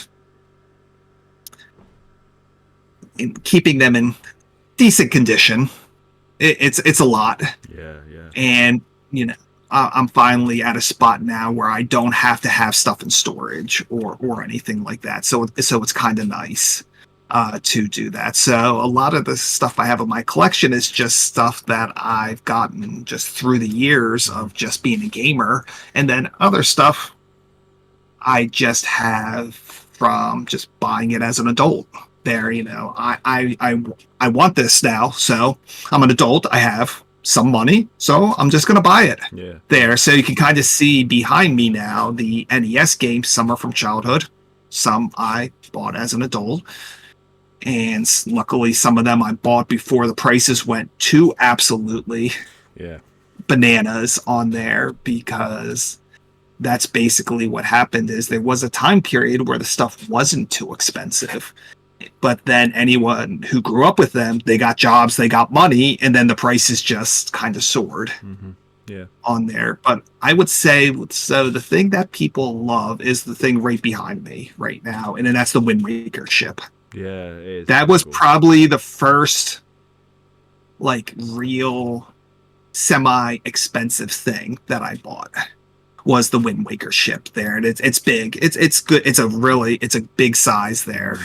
keeping them in decent condition. It's a lot. Yeah. And, I'm finally at a spot now where I don't have to have stuff in storage or anything like that. So it's kind of nice to do that. So a lot of the stuff I have in my collection is just stuff that I've gotten just through the years of just being a gamer. And then other stuff I just have from just buying it as an adult. There, I want this now. So I'm an adult. I have some money, so I'm just gonna buy it. Yeah. There, so you can kind of see behind me now the NES games. Some are from childhood, some I bought as an adult, and luckily some of them I bought before the prices went to absolutely bananas on there, because that's basically what happened. Is there was a time period where the stuff wasn't too expensive. But then anyone who grew up with them, they got jobs, they got money, and then the prices just kind of soared on there. But I would say, so the thing that people love is the thing right behind me right now, and then that's the Wind Waker ship. Yeah, it is. That was probably the first, like, real semi-expensive thing that I bought. Was the Wind Waker ship there, and it's big. It's good. It's a big size there.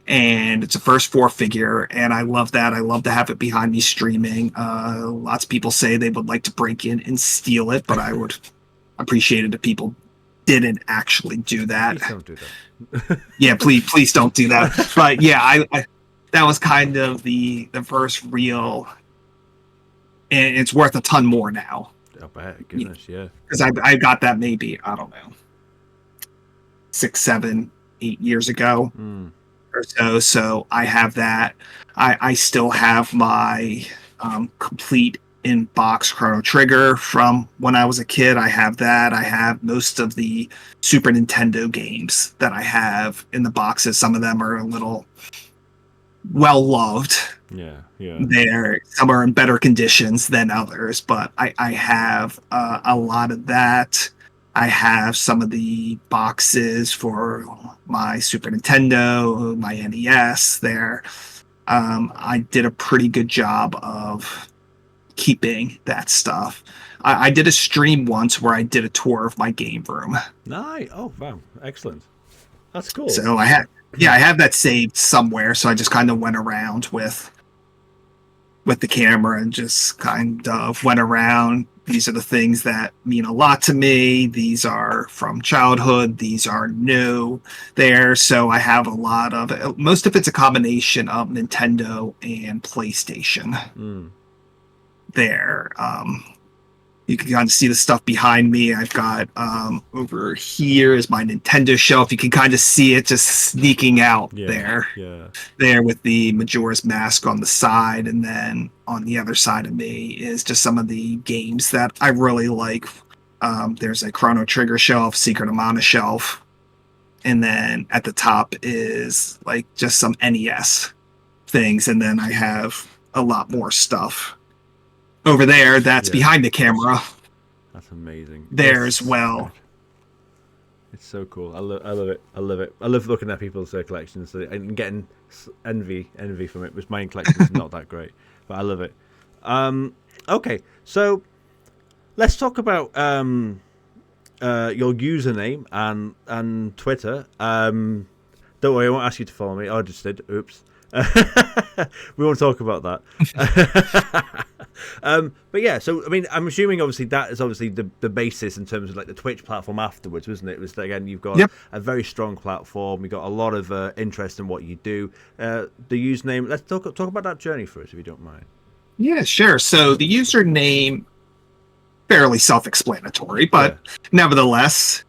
And it's a first 4-figure, and I love that. I love to have it behind me streaming. Lots of people say they would like to break in and steal it, but I would appreciate it if people didn't actually do that. Please don't do that. Yeah, please don't do that. But yeah, I that was kind of the first real, and it's worth a ton more now. I bet, goodness, yeah. Because I got that maybe, I don't know, 6, 7, 8 years ago. Or so I have that. I still have my complete in-box Chrono Trigger from when I was a kid. I have that. I have most of the Super Nintendo games that I have in the boxes. Some of them are a little well-loved. Yeah. Some are in better conditions than others, but I have a lot of that. I have some of the boxes for my Super Nintendo, my NES there. I did a pretty good job of keeping that stuff. I did a stream once where I did a tour of my game room. Nice. Oh, wow. Excellent. That's cool. So I have that saved somewhere. So I just kind of went around with the camera and just kind of went around. These are the things that mean a lot to me. These are from childhood. These are new there. So I have a lot of it. Most of it's a combination of Nintendo and PlayStation there. You can kind of see the stuff behind me. I've got over here is my Nintendo shelf. You can kind of see it just sneaking out there. Yeah. There with the Majora's Mask on the side. And then on the other side of me is just some of the games that I really like. There's a Chrono Trigger shelf, Secret of Mana shelf. and then at the top is like just some NES things, and then I have a lot more stuff over there that's behind the camera. That's amazing. There as well. Good. It's so cool. I love it. I love it. I love looking at people's collections and getting envy from it, because my collection is not that great, but I love it. Okay, so let's talk about your username and Twitter. Don't worry, I won't ask you to follow me. I just did. Oops. We won't talk about that. But yeah, so I mean, I'm assuming obviously that is obviously the basis in terms of like the Twitch platform afterwards, wasn't it? It was, again, you've got a very strong platform. You got a lot of interest in what you do. The username. Let's talk about that journey for us, if you don't mind. Yeah, sure. So the username, fairly self-explanatory, but nevertheless,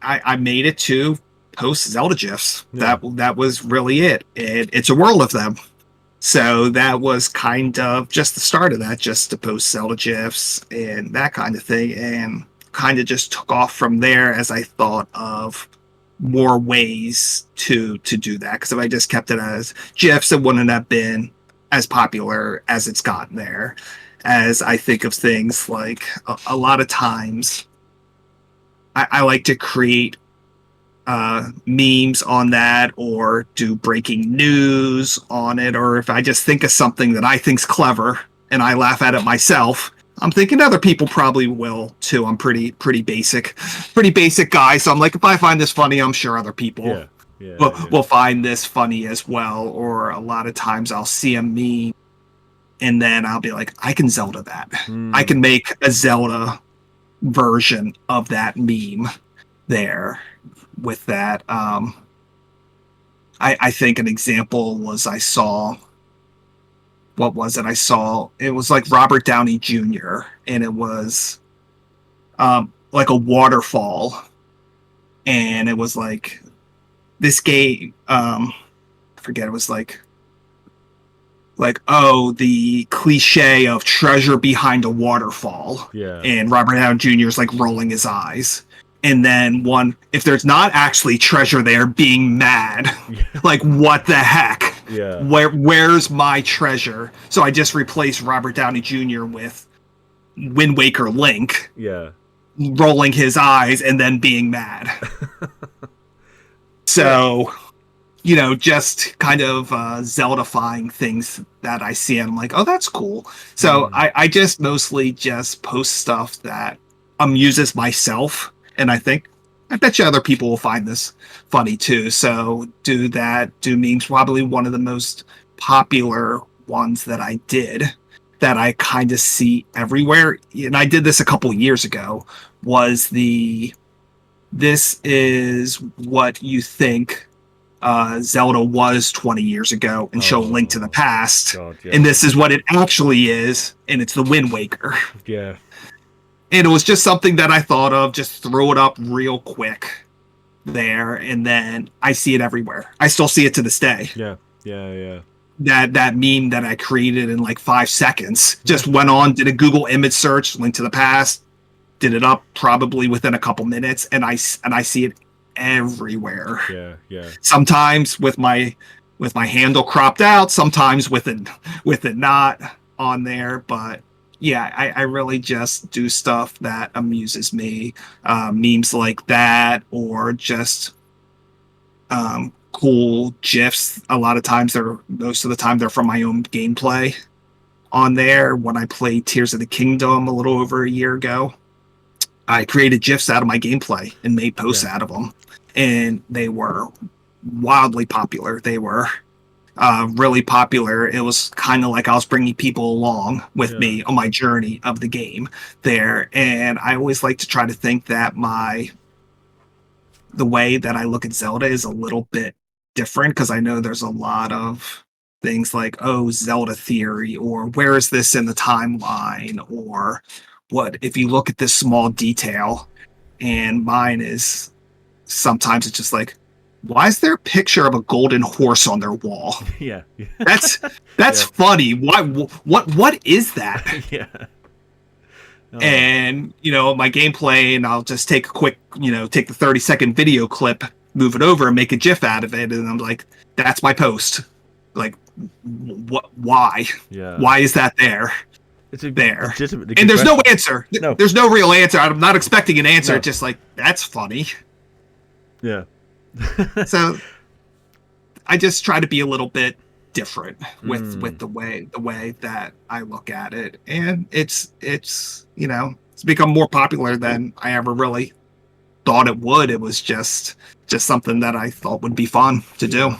I made it to post Zelda GIFs. That was really it. It's a world of them. So that was kind of just the start of that, just to post Zelda GIFs and that kind of thing, and kind of just took off from there as I thought of more ways to do that. Because if I just kept it as GIFs, it wouldn't have been as popular as it's gotten there. As I think of things like a lot of times, I like to create memes on that, or do breaking news on it, or if I just think of something that I think's clever and I laugh at it myself, I'm thinking other people probably will too. I'm pretty basic guy, so I'm like, if I find this funny, I'm sure other people will find this funny as well. Or a lot of times I'll see a meme and then I'll be like, I can Zelda that. I can make a Zelda version of that meme there. With that, I think an example was I saw it was like Robert Downey Jr. and it was like a waterfall, and it was like this game, I forget, it was like the cliche of treasure behind a waterfall, and Robert Downey Jr. is like rolling his eyes. And then if there's not actually treasure there, being mad, like, what the heck? Yeah. Where's my treasure? So I just replaced Robert Downey Jr. with Wind Waker Link. Yeah. Rolling his eyes and then being mad. So, just kind of Zeldifying things that I see, and I'm like, oh, that's cool. So I just mostly just post stuff that amuses myself. And I bet you other people will find this funny too. So do memes. Probably one of the most popular ones that I did, that I kind of see everywhere, and I did this a couple years ago, was this is what you think Zelda was 20 years ago, and show a Link to the Past. God, and this is what it actually is, and it's the Wind Waker. Yeah. And it was just something that I thought of, just throw it up real quick there, and then I see it everywhere. I still see it to this day. Yeah. That meme that I created in like 5 seconds, just went on, did a Google image search, Link to the Past, did it up probably within a couple minutes, and I see it everywhere. Yeah. Sometimes with my handle cropped out, sometimes with it not on there, but yeah, I really just do stuff that amuses me. Memes like that, or just cool GIFs. Most of the time they're from my own gameplay on there. When I played Tears of the Kingdom a little over a year ago, I created GIFs out of my gameplay and made posts out of them. And they were wildly popular. They were really popular. It was kind of like I was bringing people along with me on my journey of the game there. And I always like to try to think that the way that I look at Zelda is a little bit different, because I know there's a lot of things like, oh, Zelda theory, or where is this in the timeline, or what if you look at this small detail. And mine is, sometimes it's just like, why is there a picture of a golden horse on their wall? Yeah. That's funny. Why? What is that? Yeah. And my gameplay, and I'll just take a quick, take the 30-second video clip move it over and make a GIF out of it, and I'm like, that's my post. Like, what? Why? Yeah. Why is that there? It's a there, legitimate and there's question. no answer. No. There's no real answer. I'm not expecting an answer. No. Just like, that's funny. Yeah. So I just try to be a little bit different with the way that I look at it, and it's you know, it's become more popular than I ever really thought it would. It was just something that I thought would be fun to do.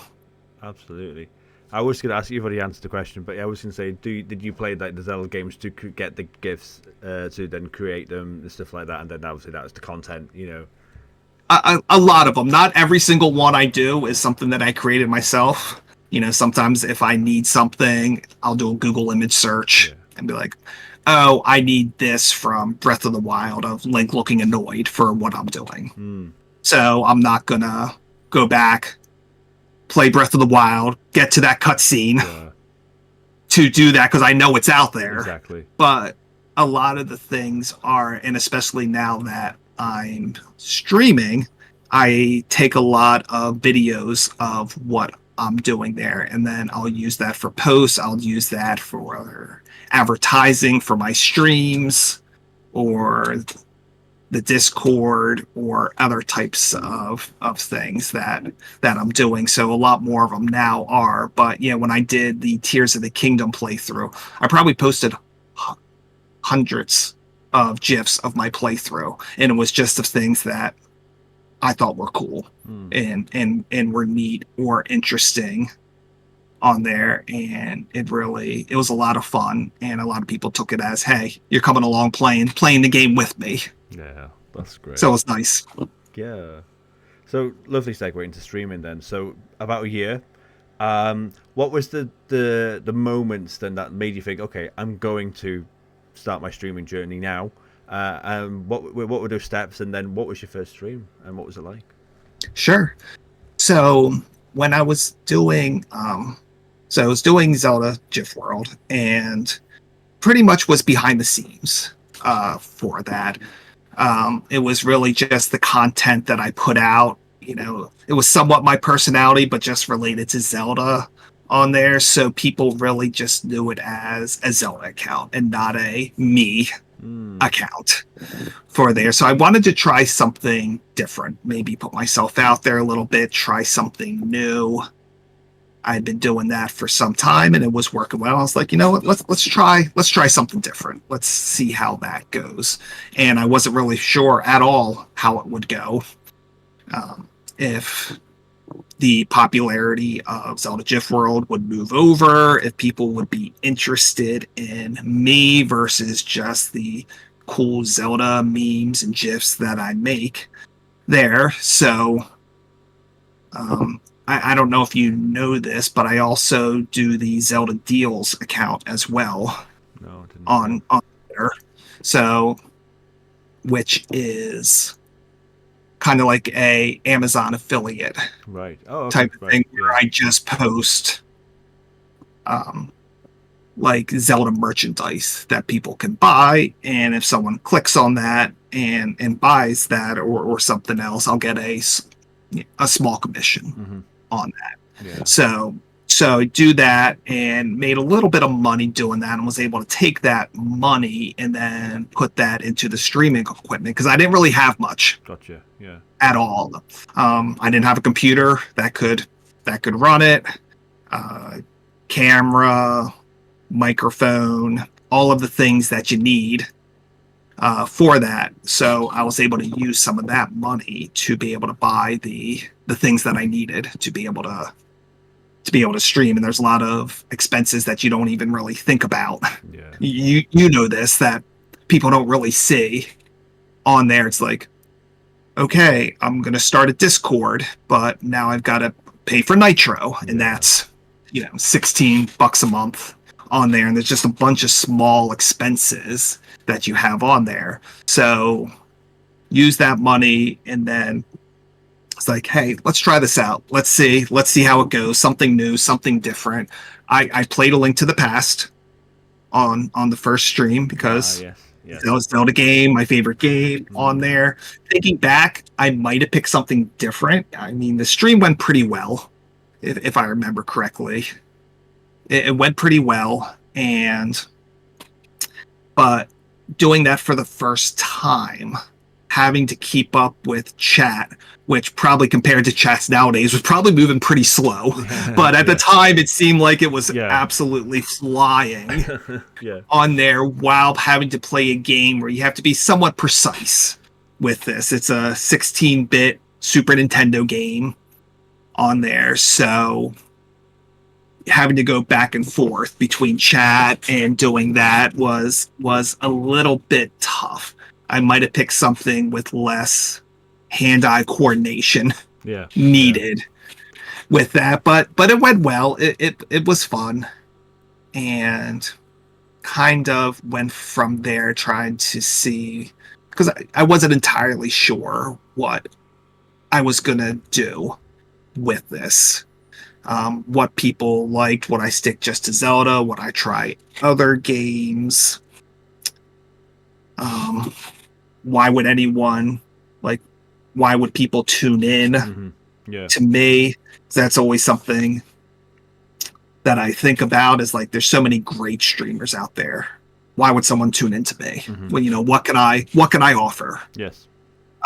Absolutely. I was going to ask you, you've already answered the question, but I was going to say, did you play like the Zelda games to get the GIFs to then create them and stuff like that, and then obviously that was the content, you know? A lot of them. Not every single one I do is something that I created myself. You know, sometimes if I need something, I'll do a Google image search and be like, oh, I need this from Breath of the Wild of Link looking annoyed for what I'm doing. So I'm not going to go back, play Breath of the Wild, get to that cutscene to do that because I know it's out there. Exactly. But a lot of the things are, and especially now that I'm streaming, I take a lot of videos of what I'm doing there, and then I'll use that for posts. I'll use that for advertising for my streams or the Discord or other types of things that I'm doing. So a lot more of them now are. But yeah, when I did the Tears of the Kingdom playthrough, I probably posted hundreds of GIFs of my playthrough, and it was just of things that I thought were cool and were neat or interesting on there, and it was a lot of fun, and a lot of people took it as, hey, you're coming along playing the game with me. Yeah, that's great. So it's nice. Yeah. So lovely segue into streaming then. So about a year. What was the moments then that made you think, okay, I'm going to start my streaming journey now? What were those steps, and then what was your first stream, and what was it like? Sure. So when I was doing ZeldaGifWorld, and pretty much was behind the scenes for that. It was really just the content that I put out. You know, it was somewhat my personality, but just related to Zelda on there. So people really just knew it as a Zelda account and not a me account for there. So I wanted to try something different, maybe put myself out there a little bit, try something new. I'd been doing that for some time and it was working well. I was like, you know what, let's try something different. Let's see how that goes. And I wasn't really sure at all how it would go. If the popularity of ZeldaGifWorld would move over, if people would be interested in me versus just the cool Zelda memes and GIFs that I make there. So I don't know if you know this, but I also do the Zelda Deals account as well. No, I didn't. On Twitter. So, which is kind of like a Amazon affiliate type of thing where I just post like Zelda merchandise that people can buy, and if someone clicks on that and buys that or something else, I'll get a small commission on that. Yeah. So I do that and made a little bit of money doing that, and was able to take that money and then put that into the streaming equipment because I didn't really have much. Gotcha. Yeah. At all. I didn't have a computer that could run it. Camera, microphone, all of the things that you need for that. So I was able to use some of that money to be able to buy the things that I needed to be able to stream. And there's a lot of expenses that you don't even really think about. Yeah. You know this, that people don't really see on there. It's like, okay, I'm going to start a Discord, but now I've got to pay for Nitro, and that's, $16 a month on there. And there's just a bunch of small expenses that you have on there. So use that money, and then it's like, hey, let's try this out. Let's see how it goes. Something new, something different. I played A Link to the Past on the first stream because yeah. Zelda game, my favorite game on there. Thinking back, I might have picked something different. I mean, the stream went pretty well, if I remember correctly. It went pretty well, but doing that for the first time, having to keep up with chat, which probably compared to chats nowadays was probably moving pretty slow. But at the time, it seemed like it was absolutely flying on there while having to play a game where you have to be somewhat precise with this. It's a 16-bit Super Nintendo game on there, so having to go back and forth between chat and doing that was a little bit tough. I might have picked something with less hand-eye coordination needed with that, but it went well. It was fun, and kind of went from there trying to see, because I wasn't entirely sure what I was gonna do with this. What people liked, would I stick just to Zelda, would I try other games? Why would anyone, like, why would people tune in to me? That's always something that I think about, is like, there's so many great streamers out there. Why would someone tune into me? Well, you know, what can I offer? Yes.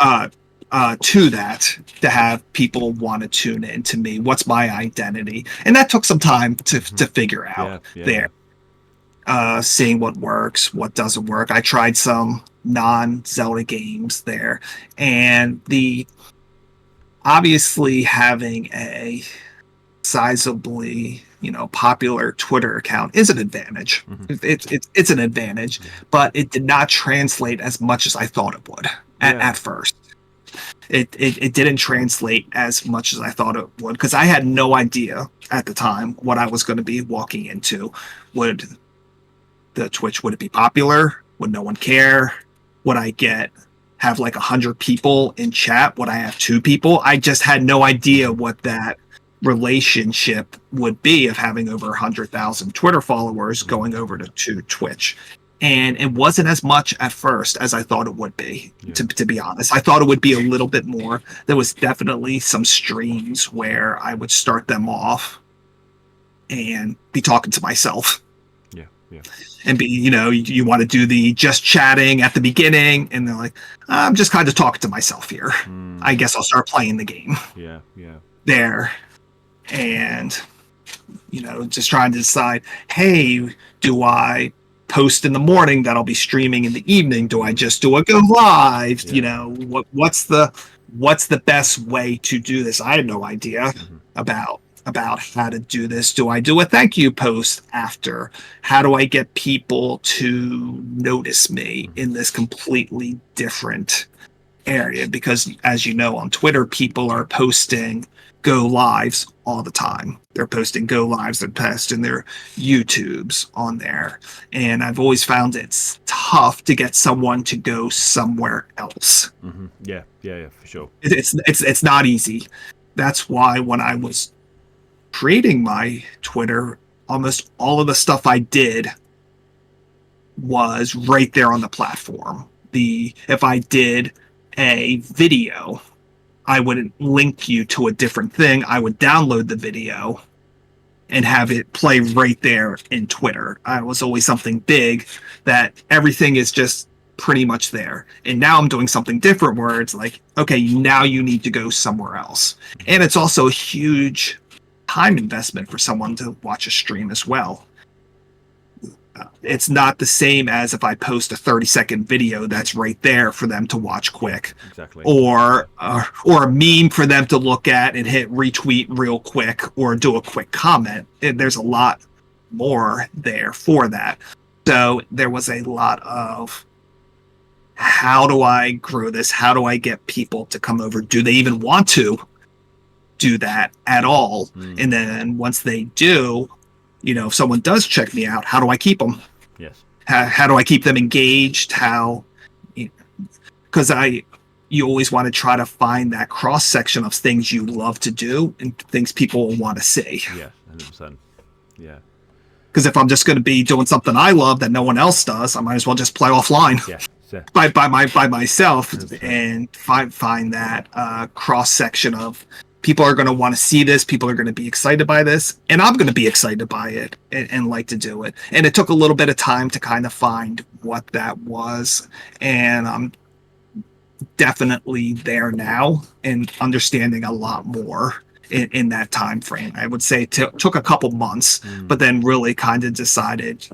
To that, to have people want to tune in to me. What's my identity? And that took some time to figure out there. Seeing what works, what doesn't work. I tried some non-Zelda games there, and obviously having a sizably, popular Twitter account is an advantage. It's an advantage, but it did not translate as much as I thought it would at first. It didn't translate as much as I thought it would, because I had no idea at the time what I was going to be walking into. Would it be popular? Would no one care? Would I have like 100 people in chat? Would I have 2 people? I just had no idea what that relationship would be of having over 100,000 Twitter followers going over to Twitch. And it wasn't as much at first as I thought it would be, to be honest. I thought it would be a little bit more. There was definitely some streams where I would start them off and be talking to myself. Yeah. And be, you want to do the just chatting at the beginning, and they're like, I'm just kind of talking to myself here. I guess I'll start playing the game. Yeah. There. And, just trying to decide, hey, do I post in the morning that I'll be streaming in the evening? Do I just do a go live? What's the best way to do this? I had no idea about how to do this. Do I do a thank you post after? How do I get people to notice me in this completely different area? Because as you know, on Twitter, people are posting go lives all the time. They're posting go lives, they're posting their YouTubes on there. And I've always found it's tough to get someone to go somewhere else. Yeah, for sure. It's not easy. That's why when I was creating my Twitter, almost all of the stuff I did was right there on the platform. If I did a video, I wouldn't link you to a different thing. I would download the video and have it play right there in Twitter. I was always something big that everything is just pretty much there. And now I'm doing something different where it's like, okay, now you need to go somewhere else. And it's also a huge time investment for someone to watch a stream as well. It's not the same as if I post a 30-second video that's right there for them to watch quick. Exactly. Or a meme for them to look at and hit retweet real quick or do a quick comment. There's a lot more there for that. So there was a lot of, how do I grow this? How do I get people to come over? Do they even want to do that at all? And then once they do, if someone does check me out, how do I keep them? Yes. How do I keep them engaged? Because you always want to try to find that cross section of things you love to do and things people want to see. Yeah, 100%. Yeah. Because if I'm just going to be doing something I love that no one else does, I might as well just play offline. Yeah. By myself, and find that cross section of people are going to want to see this, people are going to be excited by this, and I'm going to be excited by it and like to do it. And it took a little bit of time to kind of find what that was, and I'm definitely there now and understanding a lot more in that time frame. I would say it took a couple months, but then really kind of decided,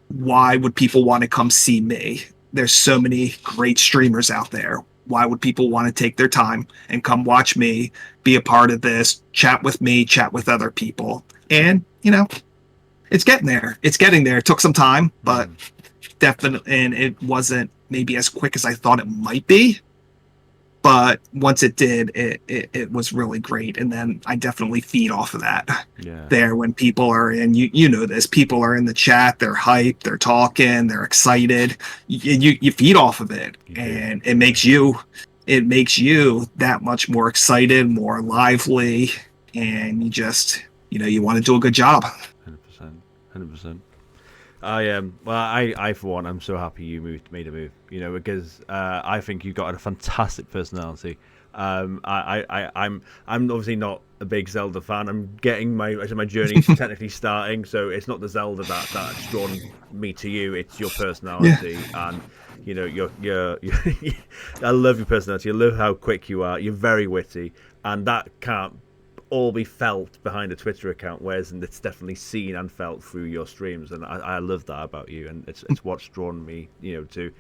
why would people want to come see me? There's so many great streamers out there. Why would people want to take their time and come watch me, be a part of this, chat with me, chat with other people? And, it's getting there. It's getting there. It took some time, but definitely, and it wasn't maybe as quick as I thought it might be. But once it did, it was really great. And then I definitely feed off of that. Yeah. There when people are in, you know this, people are in the chat, they're hyped, they're talking, they're excited. You feed off of it. And it makes you that much more excited, more lively, and you just, you want to do a good job. 100%. I for one, I'm so happy you made a move. Because I think you got a fantastic personality. I'm obviously not a big Zelda fan. I'm getting my journey technically starting, so it's not the Zelda that's drawn me to you. It's your personality, and you're I love your personality. I love how quick you are. You're very witty, and that can't all be felt behind a Twitter account, whereas it's definitely seen and felt through your streams, and I love that about you, and it's what's drawn me, to,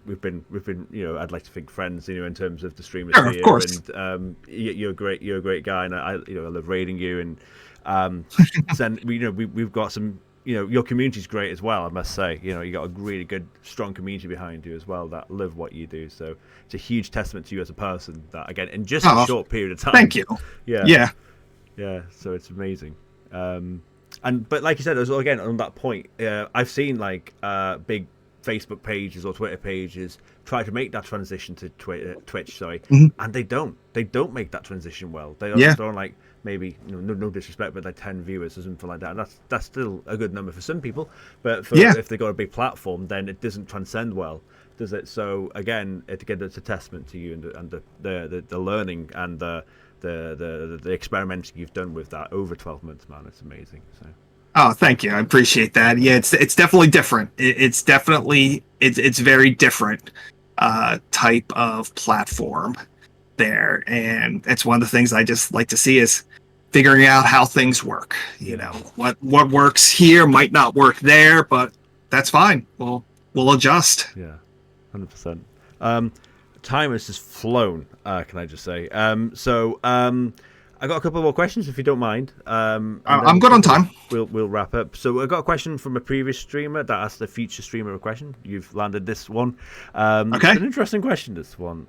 we've been I'd like to think friends, in terms of the streamers here, of course. And you're a great guy, and I love raiding you, and then we've got some. Your community's great as well, I must say. You got a really good, strong community behind you as well that love what you do. So it's a huge testament to you as a person. That again, in just a short period of time. Thank you. Yeah. So it's amazing. But like you said, as well, again on that point, I've seen big Facebook pages or Twitter pages try to make that transition to Twitch, and they don't make that transition well. They're on maybe no disrespect, but 10 viewers or something like that. And that's still a good number for some people, but if they got a big platform, then it doesn't transcend well, does it? So again, it's a testament to you and the learning and the experimenting you've done with that over 12 months, man. It's amazing. So. Oh, thank you. I appreciate that. Yeah, it's definitely different. It's definitely very different type of platform there, and it's one of the things I just like to see is figuring out how things work. What works here might not work there, but that's fine. We'll adjust. Yeah, 100%. Time has just flown. Can I just say? I got a couple more questions, if you don't mind. I'm good on time. We'll wrap up. So I got a question from a previous streamer that asked a future streamer a question. You've landed this one. Okay. It's an interesting question, this one.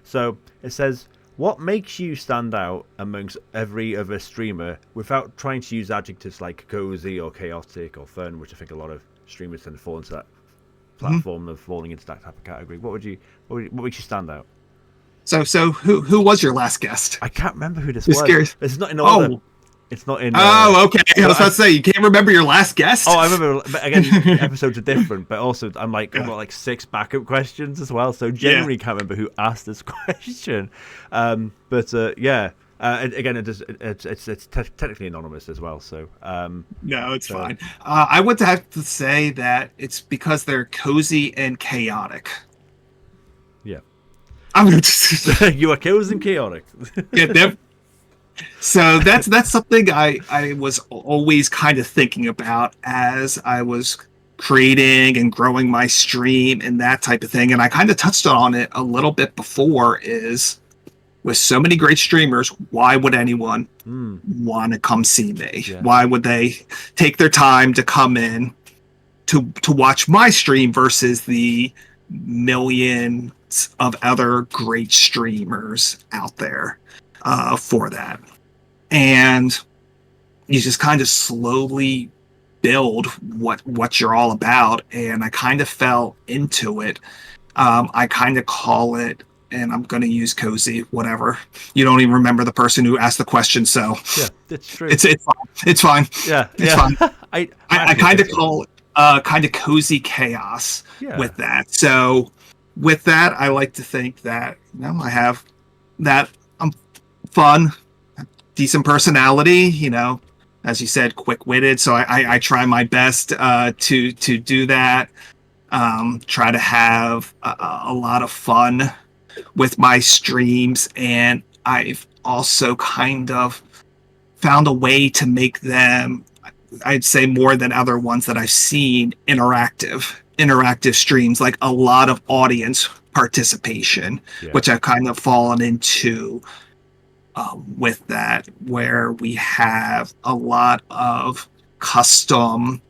So it says, what makes you stand out amongst every other streamer without trying to use adjectives like cozy or chaotic or fun, which I think a lot of streamers tend to fall into that platform of falling into that type of category? What makes you stand out? So who was your last guest? I can't remember who this was. Curious. It's not in order. It's not in. Oh, okay. I was about to say, you can't remember your last guest? Oh, I remember. But again, episodes are different. But also, I've got 6 backup questions as well. So generally, can't remember who asked this question. Again, it's technically anonymous as well. So no, it's fine. I would have to say that it's because they're cozy and chaotic. Yeah. You are cozy and chaotic. Yeah, so that's something I was always kind of thinking about as I was creating and growing my stream and that type of thing. And I kind of touched on it a little bit before, is with so many great streamers, why would anyone want to come see me? Yeah. Why would they take their time to come in to watch my stream versus the millions of other great streamers out there for that? And you just kind of slowly build what you're all about, and I kind of fell into it. I kind of call it and I'm going to use cozy, whatever. You don't even remember the person who asked the question, so Yeah, that's true. it's fine. It's fine. Yeah, It's yeah. fine. I kind of call it kind of cozy chaos with that. So with that, I like to think that I have that I'm fun, decent personality, as you said, quick-witted. So I try my best to do that. Try to have a lot of fun with my streams, and I've also kind of found a way to make them, I'd say more than other ones that I've seen, interactive streams, like a lot of audience participation, which I've kind of fallen into with that, where we have a lot of custom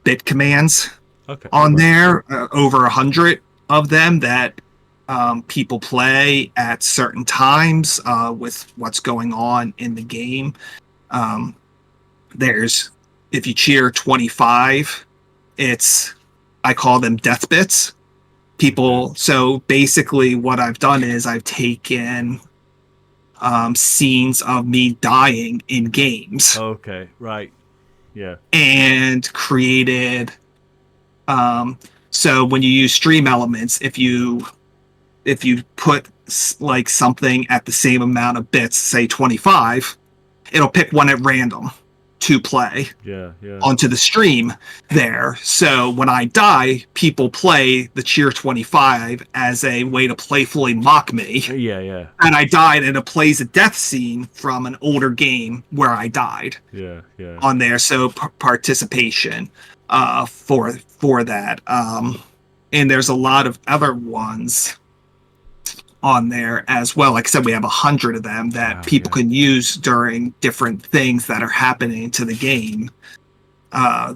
bit commands on there, over 100 of them that people play at certain times with what's going on in the game. There's, if you cheer 25, I call them death bits. People, so basically what I've done is I've taken scenes of me dying in games. Okay, right. Yeah. And created, so when you use stream elements, if you put like something at the same amount of bits, say 25, it'll pick one at random to play onto the stream there. So when I die, people play the cheer 25 as a way to playfully mock me. Yeah. And I died, and it plays a death scene from an older game where I died. Yeah. On there, so participation for that. And there's a lot of other ones on there as well. Like I said, we have 100 of them that people can use during different things that are happening to the game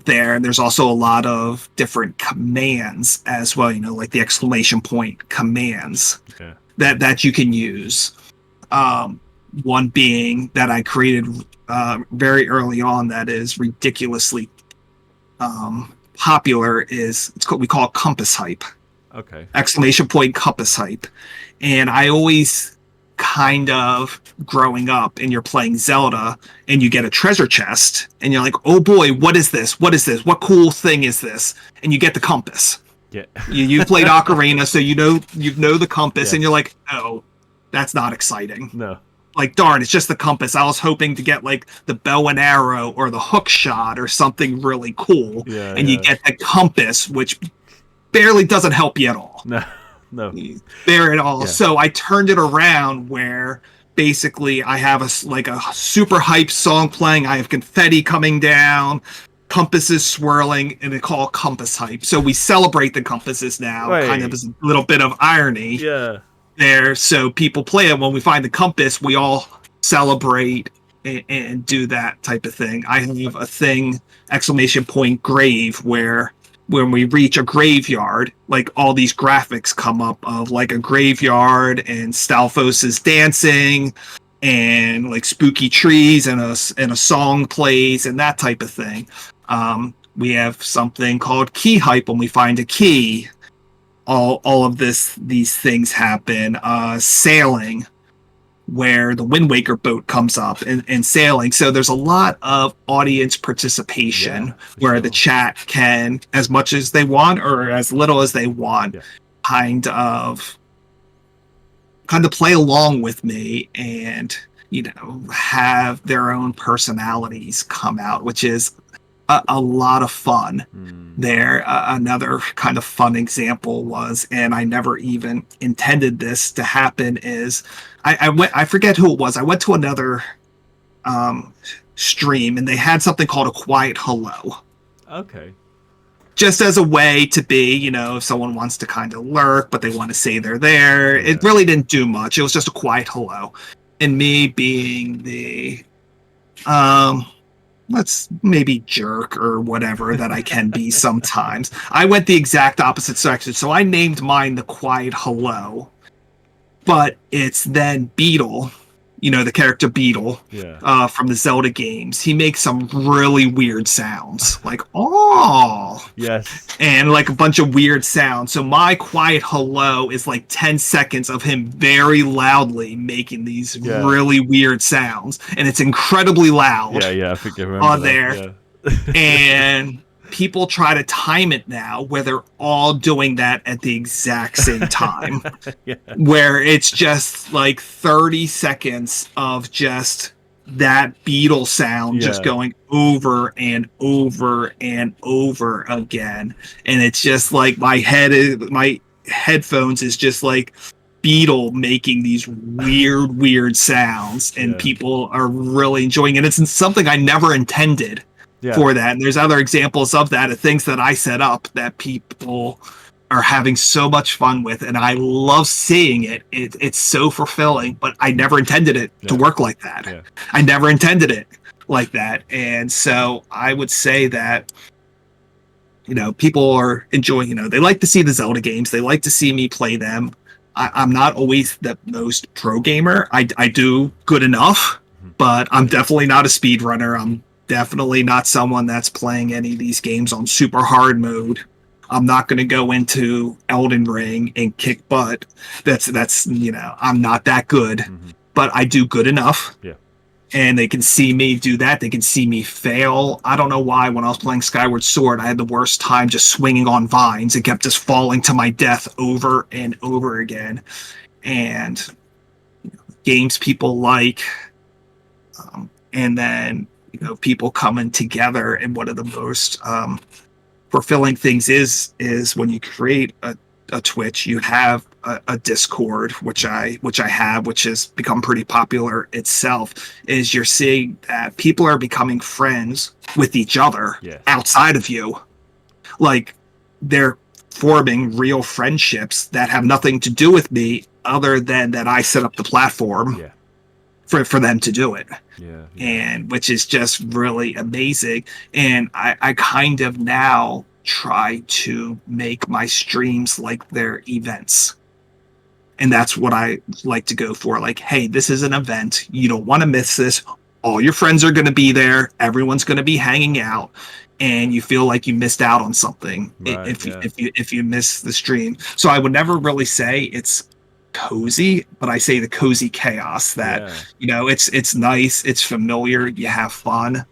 there. And there's also a lot of different commands as well, like the exclamation point commands that you can use. One being that I created very early on that is ridiculously popular is we call it compass hype. Exclamation point compass hype. And I always kind of, growing up, and you're playing Zelda and you get a treasure chest and you're like, oh boy, what is this? What cool thing is this? And you get the compass. You played Ocarina, so you know the compass, and you're like, oh, that's not exciting. No. Like, darn, it's just the compass. I was hoping to get like the bow and arrow or the hook shot or something really cool. You get the compass, which barely doesn't help you at all. No. There at all. So I turned it around where basically I have a super hype song playing. I have confetti coming down, compasses swirling, and they call compass hype. So we celebrate the compasses now, kind of as a little bit of irony. There, so people play it. When we find the compass, we all celebrate and do that type of thing. I have a thing, exclamation point grave, where when we reach a graveyard, like all these graphics come up of like a graveyard, and Stalfos is dancing, and like spooky trees, and a song plays, and that type of thing. We have something called key hype when we find a key. All of these things happen. Sailing, where the Wind Waker boat comes up and sailing. So there's a lot of audience participation where the chat can, as much as they want or as little as they want, kind of play along with me and, have their own personalities come out, which is a lot of fun there. Another kind of fun example was, and I never even intended this to happen, is I forget who it was. I went to another stream, and they had something called a quiet hello. Just as a way to be, if someone wants to kind of lurk, but they want to say they're there. It really didn't do much. It was just a quiet hello. And me being the let's maybe jerk or whatever that I can be sometimes, I went the exact opposite direction. So I named mine the quiet hello, but it's then Beetle, the character Beetle, from the Zelda games, he makes some really weird sounds, like oh, yes, and like a bunch of weird sounds. So my quiet hello is like 10 seconds of him very loudly making these really weird sounds, and it's incredibly loud. Yeah, I think I remember on that. there. Yeah. And people try to time it now where they're all doing that at the exact same time. Where it's just like 30 seconds of just that beetle sound just going over and over and over again. And it's just like my headphones is just like beetle making these weird sounds, and people are really enjoying it. It's something I never intended for that. And there's other examples of that, of things that I set up that people are having so much fun with, and I love seeing it. It's so fulfilling, but I never intended it to work like that. I never intended it like that. And so I would say that, people are enjoying, they like to see the Zelda games. They like to see me play them. I'm not always the most pro gamer. I do good enough, but I'm definitely not a speedrunner. I'm definitely not someone that's playing any of these games on super hard mode. I'm not going to go into Elden Ring and kick butt. That's I'm not that good, but I do good enough. Yeah. And they can see me do that. They can see me fail. I don't know why when I was playing Skyward Sword, I had the worst time just swinging on vines. It kept just falling to my death over and over again. And games people like, and then, people coming together. And one of the most fulfilling things is when you create a Twitch, you have a Discord, which I have, which has become pretty popular itself, is you're seeing that people are becoming friends with each other outside of you. Like, they're forming real friendships that have nothing to do with me other than that I set up the platform for them to do it. And which is just really amazing. And I kind of now try to make my streams like their events. And that's what I like to go for. Like, hey, this is an event. You don't want to miss this. All your friends are going to be there. Everyone's going to be hanging out. And you feel like you missed out on something if you miss the stream. So I would never really say it's cozy, but I say the cozy chaos that, it's nice. It's familiar. You have fun.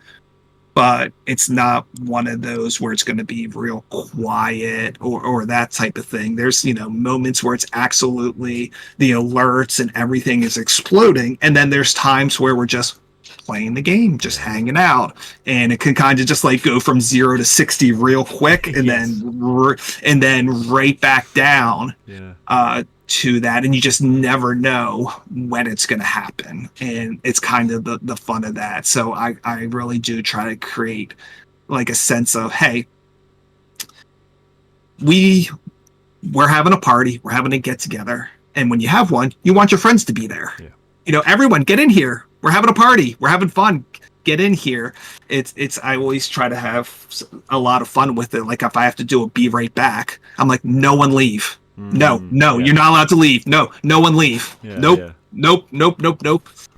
But it's not one of those where it's going to be real quiet or that type of thing. There's, moments where it's absolutely the alerts and everything is exploding. And then there's times where we're just playing the game, just hanging out. And it can kind of just like go from 0 to 60 real quick and then right back down to that. And you just never know when it's going to happen. And it's kind of the fun of that. So I really do try to create like a sense of, hey, we're having a party, we're having a get together. And when you have one, you want your friends to be there. Everyone get in here. We're having a party. We're having fun. Get in here. I always try to have a lot of fun with it. Like if I have to do a be right back, I'm like, no one leave. No, you're not allowed to leave. No one leave. Nope.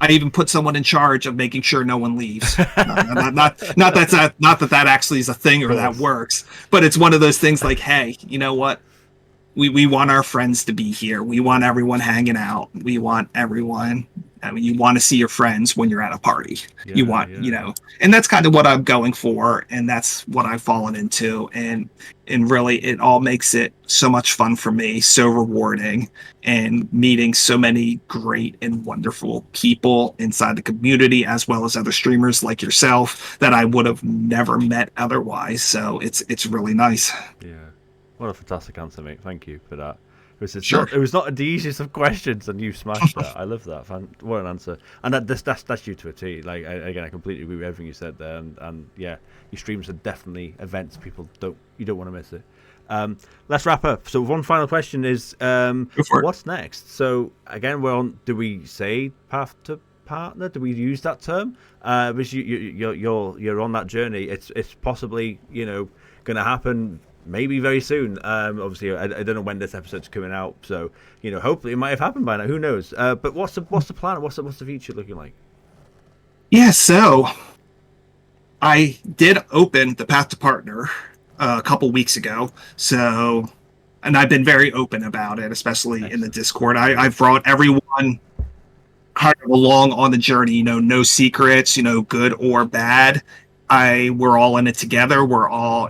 I even put someone in charge of making sure no one leaves. not that actually is a thing or that works, but it's one of those things like, hey, you know what? We want our friends to be here. We want everyone hanging out. We want everyone. I mean, you want to see your friends when you're at a party. You want, and that's kind of what I'm going for, and that's what I've fallen into, and really, it all makes it so much fun for me, so rewarding, and meeting so many great and wonderful people inside the community, as well as other streamers like yourself that I would have never met otherwise. So it's really nice. Yeah, what a fantastic answer, mate. Thank you for that. It was not the easiest of questions, and you smashed that. I love that. What an answer! And that's you to a T. Like I completely agree with everything you said there. And yeah, your streams are definitely events people don't want to miss it. Let's wrap up. So one final question is, what's next? So again, we're on. Do we say path to partner? Do we use that term? Because you're on that journey. It's possibly going to happen maybe very soon. Obviously, I don't know when this episode's coming out, so hopefully it might have happened by now. Who knows? But what's the plan? What's the future looking like? Yeah, so I did open the Path to Partner a couple weeks ago. So, and I've been very open about it, especially in the Discord. I've brought everyone kind of along on the journey. No secrets. Good or bad. We're all in it together.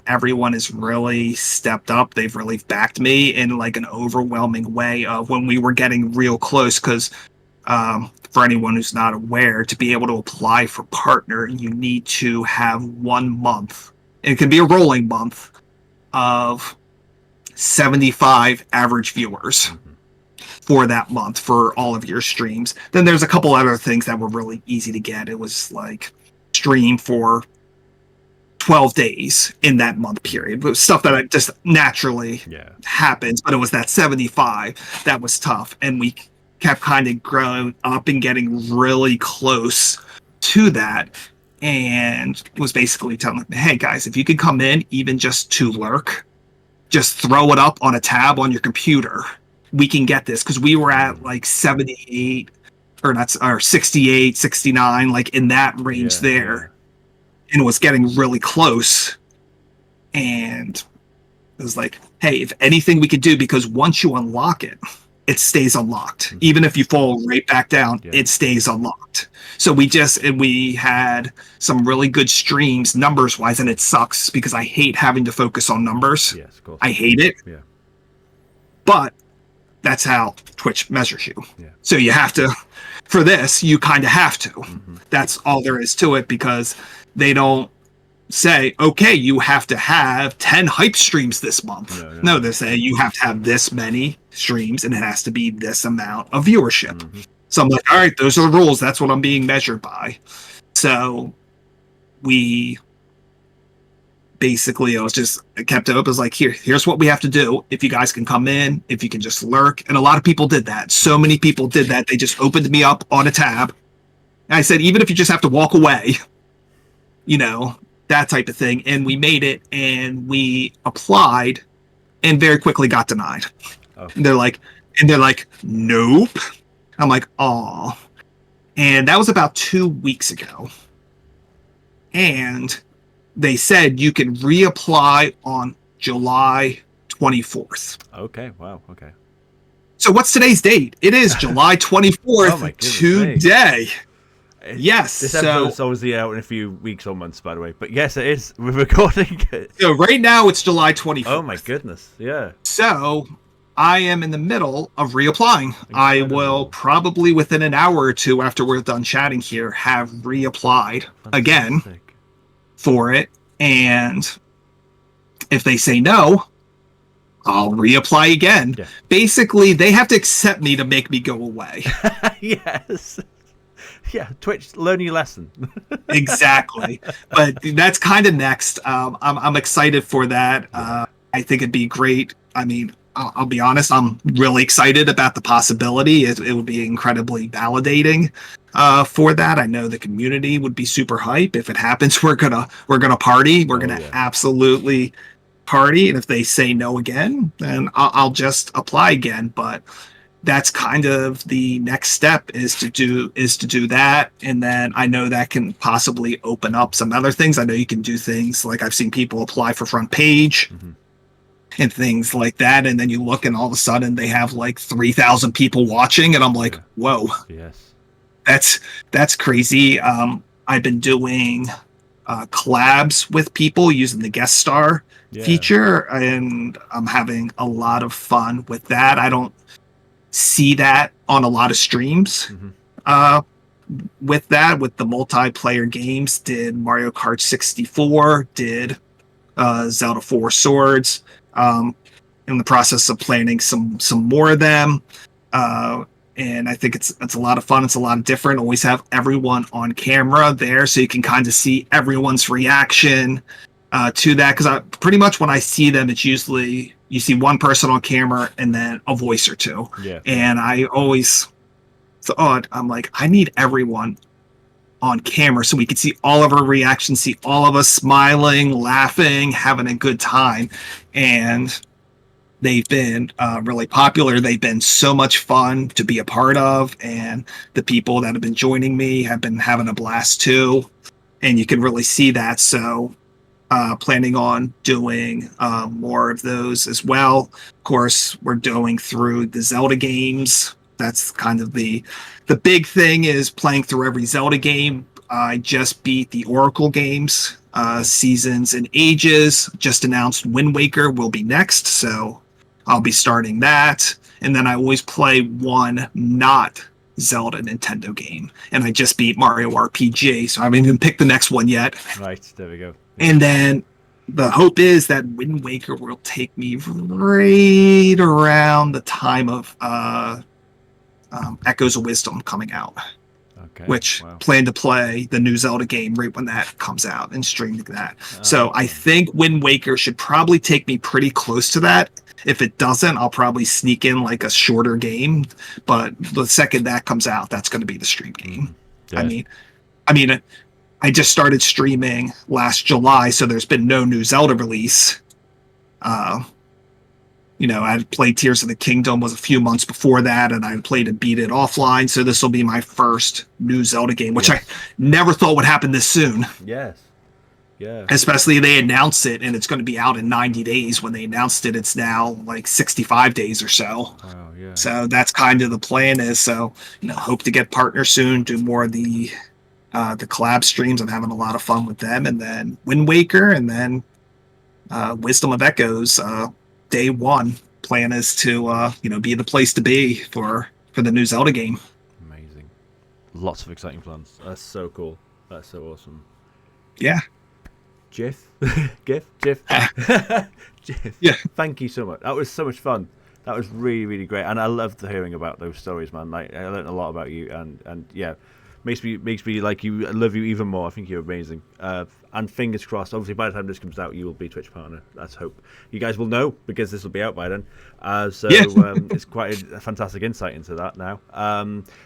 Everyone has really stepped up. They've really backed me in like an overwhelming way of when we were getting real close. Because for anyone who's not aware, to be able to apply for partner, you need to have 1 month. It can be a rolling month of 75 average viewers for that month for all of your streams. Then there's a couple other things that were really easy to get. It was like stream for 12 days in that month period. It was stuff that just naturally happens, but it was that 75 that was tough. And we kept kind of growing up and getting really close to that. And was basically telling them, hey guys, if you could come in even just to lurk, just throw it up on a tab on your computer, we can get this. Because we were at like 78 or 68, 69, like in that range there. And it was getting really close. And it was like, hey, if anything we could do, because once you unlock it, it stays unlocked. Even if you fall right back down, it stays unlocked. So we had some really good streams numbers wise, and it sucks because I hate having to focus on numbers. Yes, of course. I hate it. Yeah. But that's how Twitch measures you. Yeah. So you have to, for this, you kind of have to. That's all there is to it, because they don't say, okay, you have to have 10 hype streams this month. No, they say you have to have this many streams and it has to be this amount of viewership. So I'm like, all right, those are the rules. That's what I'm being measured by. So we basically, I kept it up as like, here's what we have to do. If you guys can come in, if you can just lurk. And a lot of people did that. So many people did that. They just opened me up on a tab. And I said, even if you just have to walk away, that type of thing. And we made it, and we applied and very quickly got denied. And they're like, nope. I'm like, oh. And that was about 2 weeks ago. And they said you can reapply on July 24th. Okay. Wow. Okay. So what's today's date? It is July 24th today. Yes. This episode's obviously out in a few weeks or months, by the way. But yes, it is. We're recording it. So right now it's July 24th. Oh my goodness. Yeah. So I am in the middle of reapplying. Incredible. I will probably within an hour or two after we're done chatting here have reapplied again for it. And if they say no, I'll reapply again. Yeah. Basically, they have to accept me to make me go away. Yes. Yeah, Twitch, learn your lesson. Exactly. But that's kind of next. I'm excited for that. I think it'd be great. I mean, I'll be honest, I'm really excited about the possibility. It would be incredibly validating for that. I know the community would be super hype. If it happens, we're gonna party. We're gonna absolutely party. And if they say no again, then I'll just apply again. But that's kind of the next step is to do that. And then I know that can possibly open up some other things. I know you can do things like I've seen people apply for front page and things like that. And then you look and all of a sudden they have like 3,000 people watching. And I'm like, whoa, that's crazy. I've been doing collabs with people using the guest star feature, and I'm having a lot of fun with that. I don't see that on a lot of streams with the multiplayer games. Did Mario Kart 64, did Zelda 4 Swords, in the process of planning some more of them, and I think it's a lot of fun. It's a lot of different. Always have everyone on camera there so you can kind of see everyone's reaction to that, because pretty much when I see them, it's usually you see one person on camera and then a voice or two. And I always thought, I'm like, I need everyone on camera so we could see all of our reactions, see all of us smiling, laughing, having a good time. And they've been really popular. They've been so much fun to be a part of. And the people that have been joining me have been having a blast too. And you can really see that. So planning on doing more of those as well. Of course, we're going through the Zelda games. That's kind of the big thing is playing through every Zelda game. I just beat the Oracle games, Seasons and Ages. Just announced Wind Waker will be next, so I'll be starting that. And then I always play one not Zelda Nintendo game, and I just beat Mario RPG, so I haven't even picked the next one yet. Right, there we go. And then the hope is that Wind Waker will take me right around the time of Echoes of Wisdom coming out. Okay, which plan to play the new Zelda game right when that comes out and stream that. So I think Wind Waker should probably take me pretty close to that. If it doesn't, I'll probably sneak in like a shorter game. But the second that comes out, that's going to be the stream game. Yeah. I mean, I just started streaming last July, so there's been no new Zelda release. I had played Tears of the Kingdom was a few months before that, and I played and beat it offline. So this will be my first new Zelda game, which I never thought would happen this soon. Yes. Yeah. Especially they announced it, and it's going to be out in 90 days. When they announced it, it's now like 65 days or so. Wow, yeah. So that's kind of the plan is. So, hope to get partners soon, do more of the collab streams. I'm having a lot of fun with them. And then Wind Waker, and then Wisdom of Echoes, day one. Plan is to, be the place to be for the new Zelda game. Amazing. Lots of exciting plans. That's so cool. That's so awesome. Yeah. Jiff. Jiff. Yeah. Thank you so much. That was so much fun. That was really, really great. And I loved hearing about those stories, man. Like, I learned a lot about you, and yeah. Makes me like you. I love you even more. I think you're amazing. And fingers crossed. Obviously, by the time this comes out, you will be a Twitch partner. Let's hope. You guys will know because this will be out by then. It's quite a fantastic insight into that now.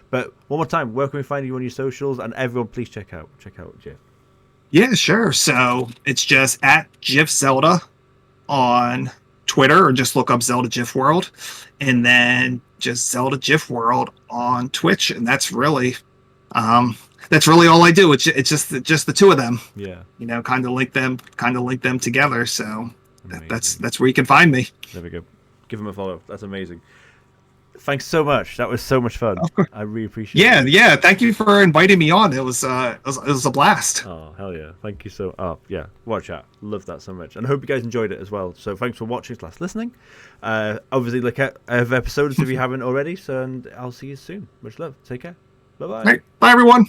But one more time, where can we find you on your socials? And everyone, please check out Jiff. Yeah, sure. So it's just at GifZelda on Twitter, or just look up ZeldaGifWorld, and then just ZeldaGifWorld on Twitch, and that's really all I do. It's just the two of them. Yeah. Kind of link them together. So that's where you can find me. There we go. Give them a follow. That's amazing. Thanks so much. That was so much fun. I really appreciate it. Yeah. Thank you for inviting me on. It was a blast. Oh, hell yeah. Thank you so watch out. Love that so much. And I hope you guys enjoyed it as well. So thanks for watching / listening. Obviously look at episodes if you haven't already. So, and I'll see you soon. Much love. Take care. Bye-bye. Right. Bye, everyone.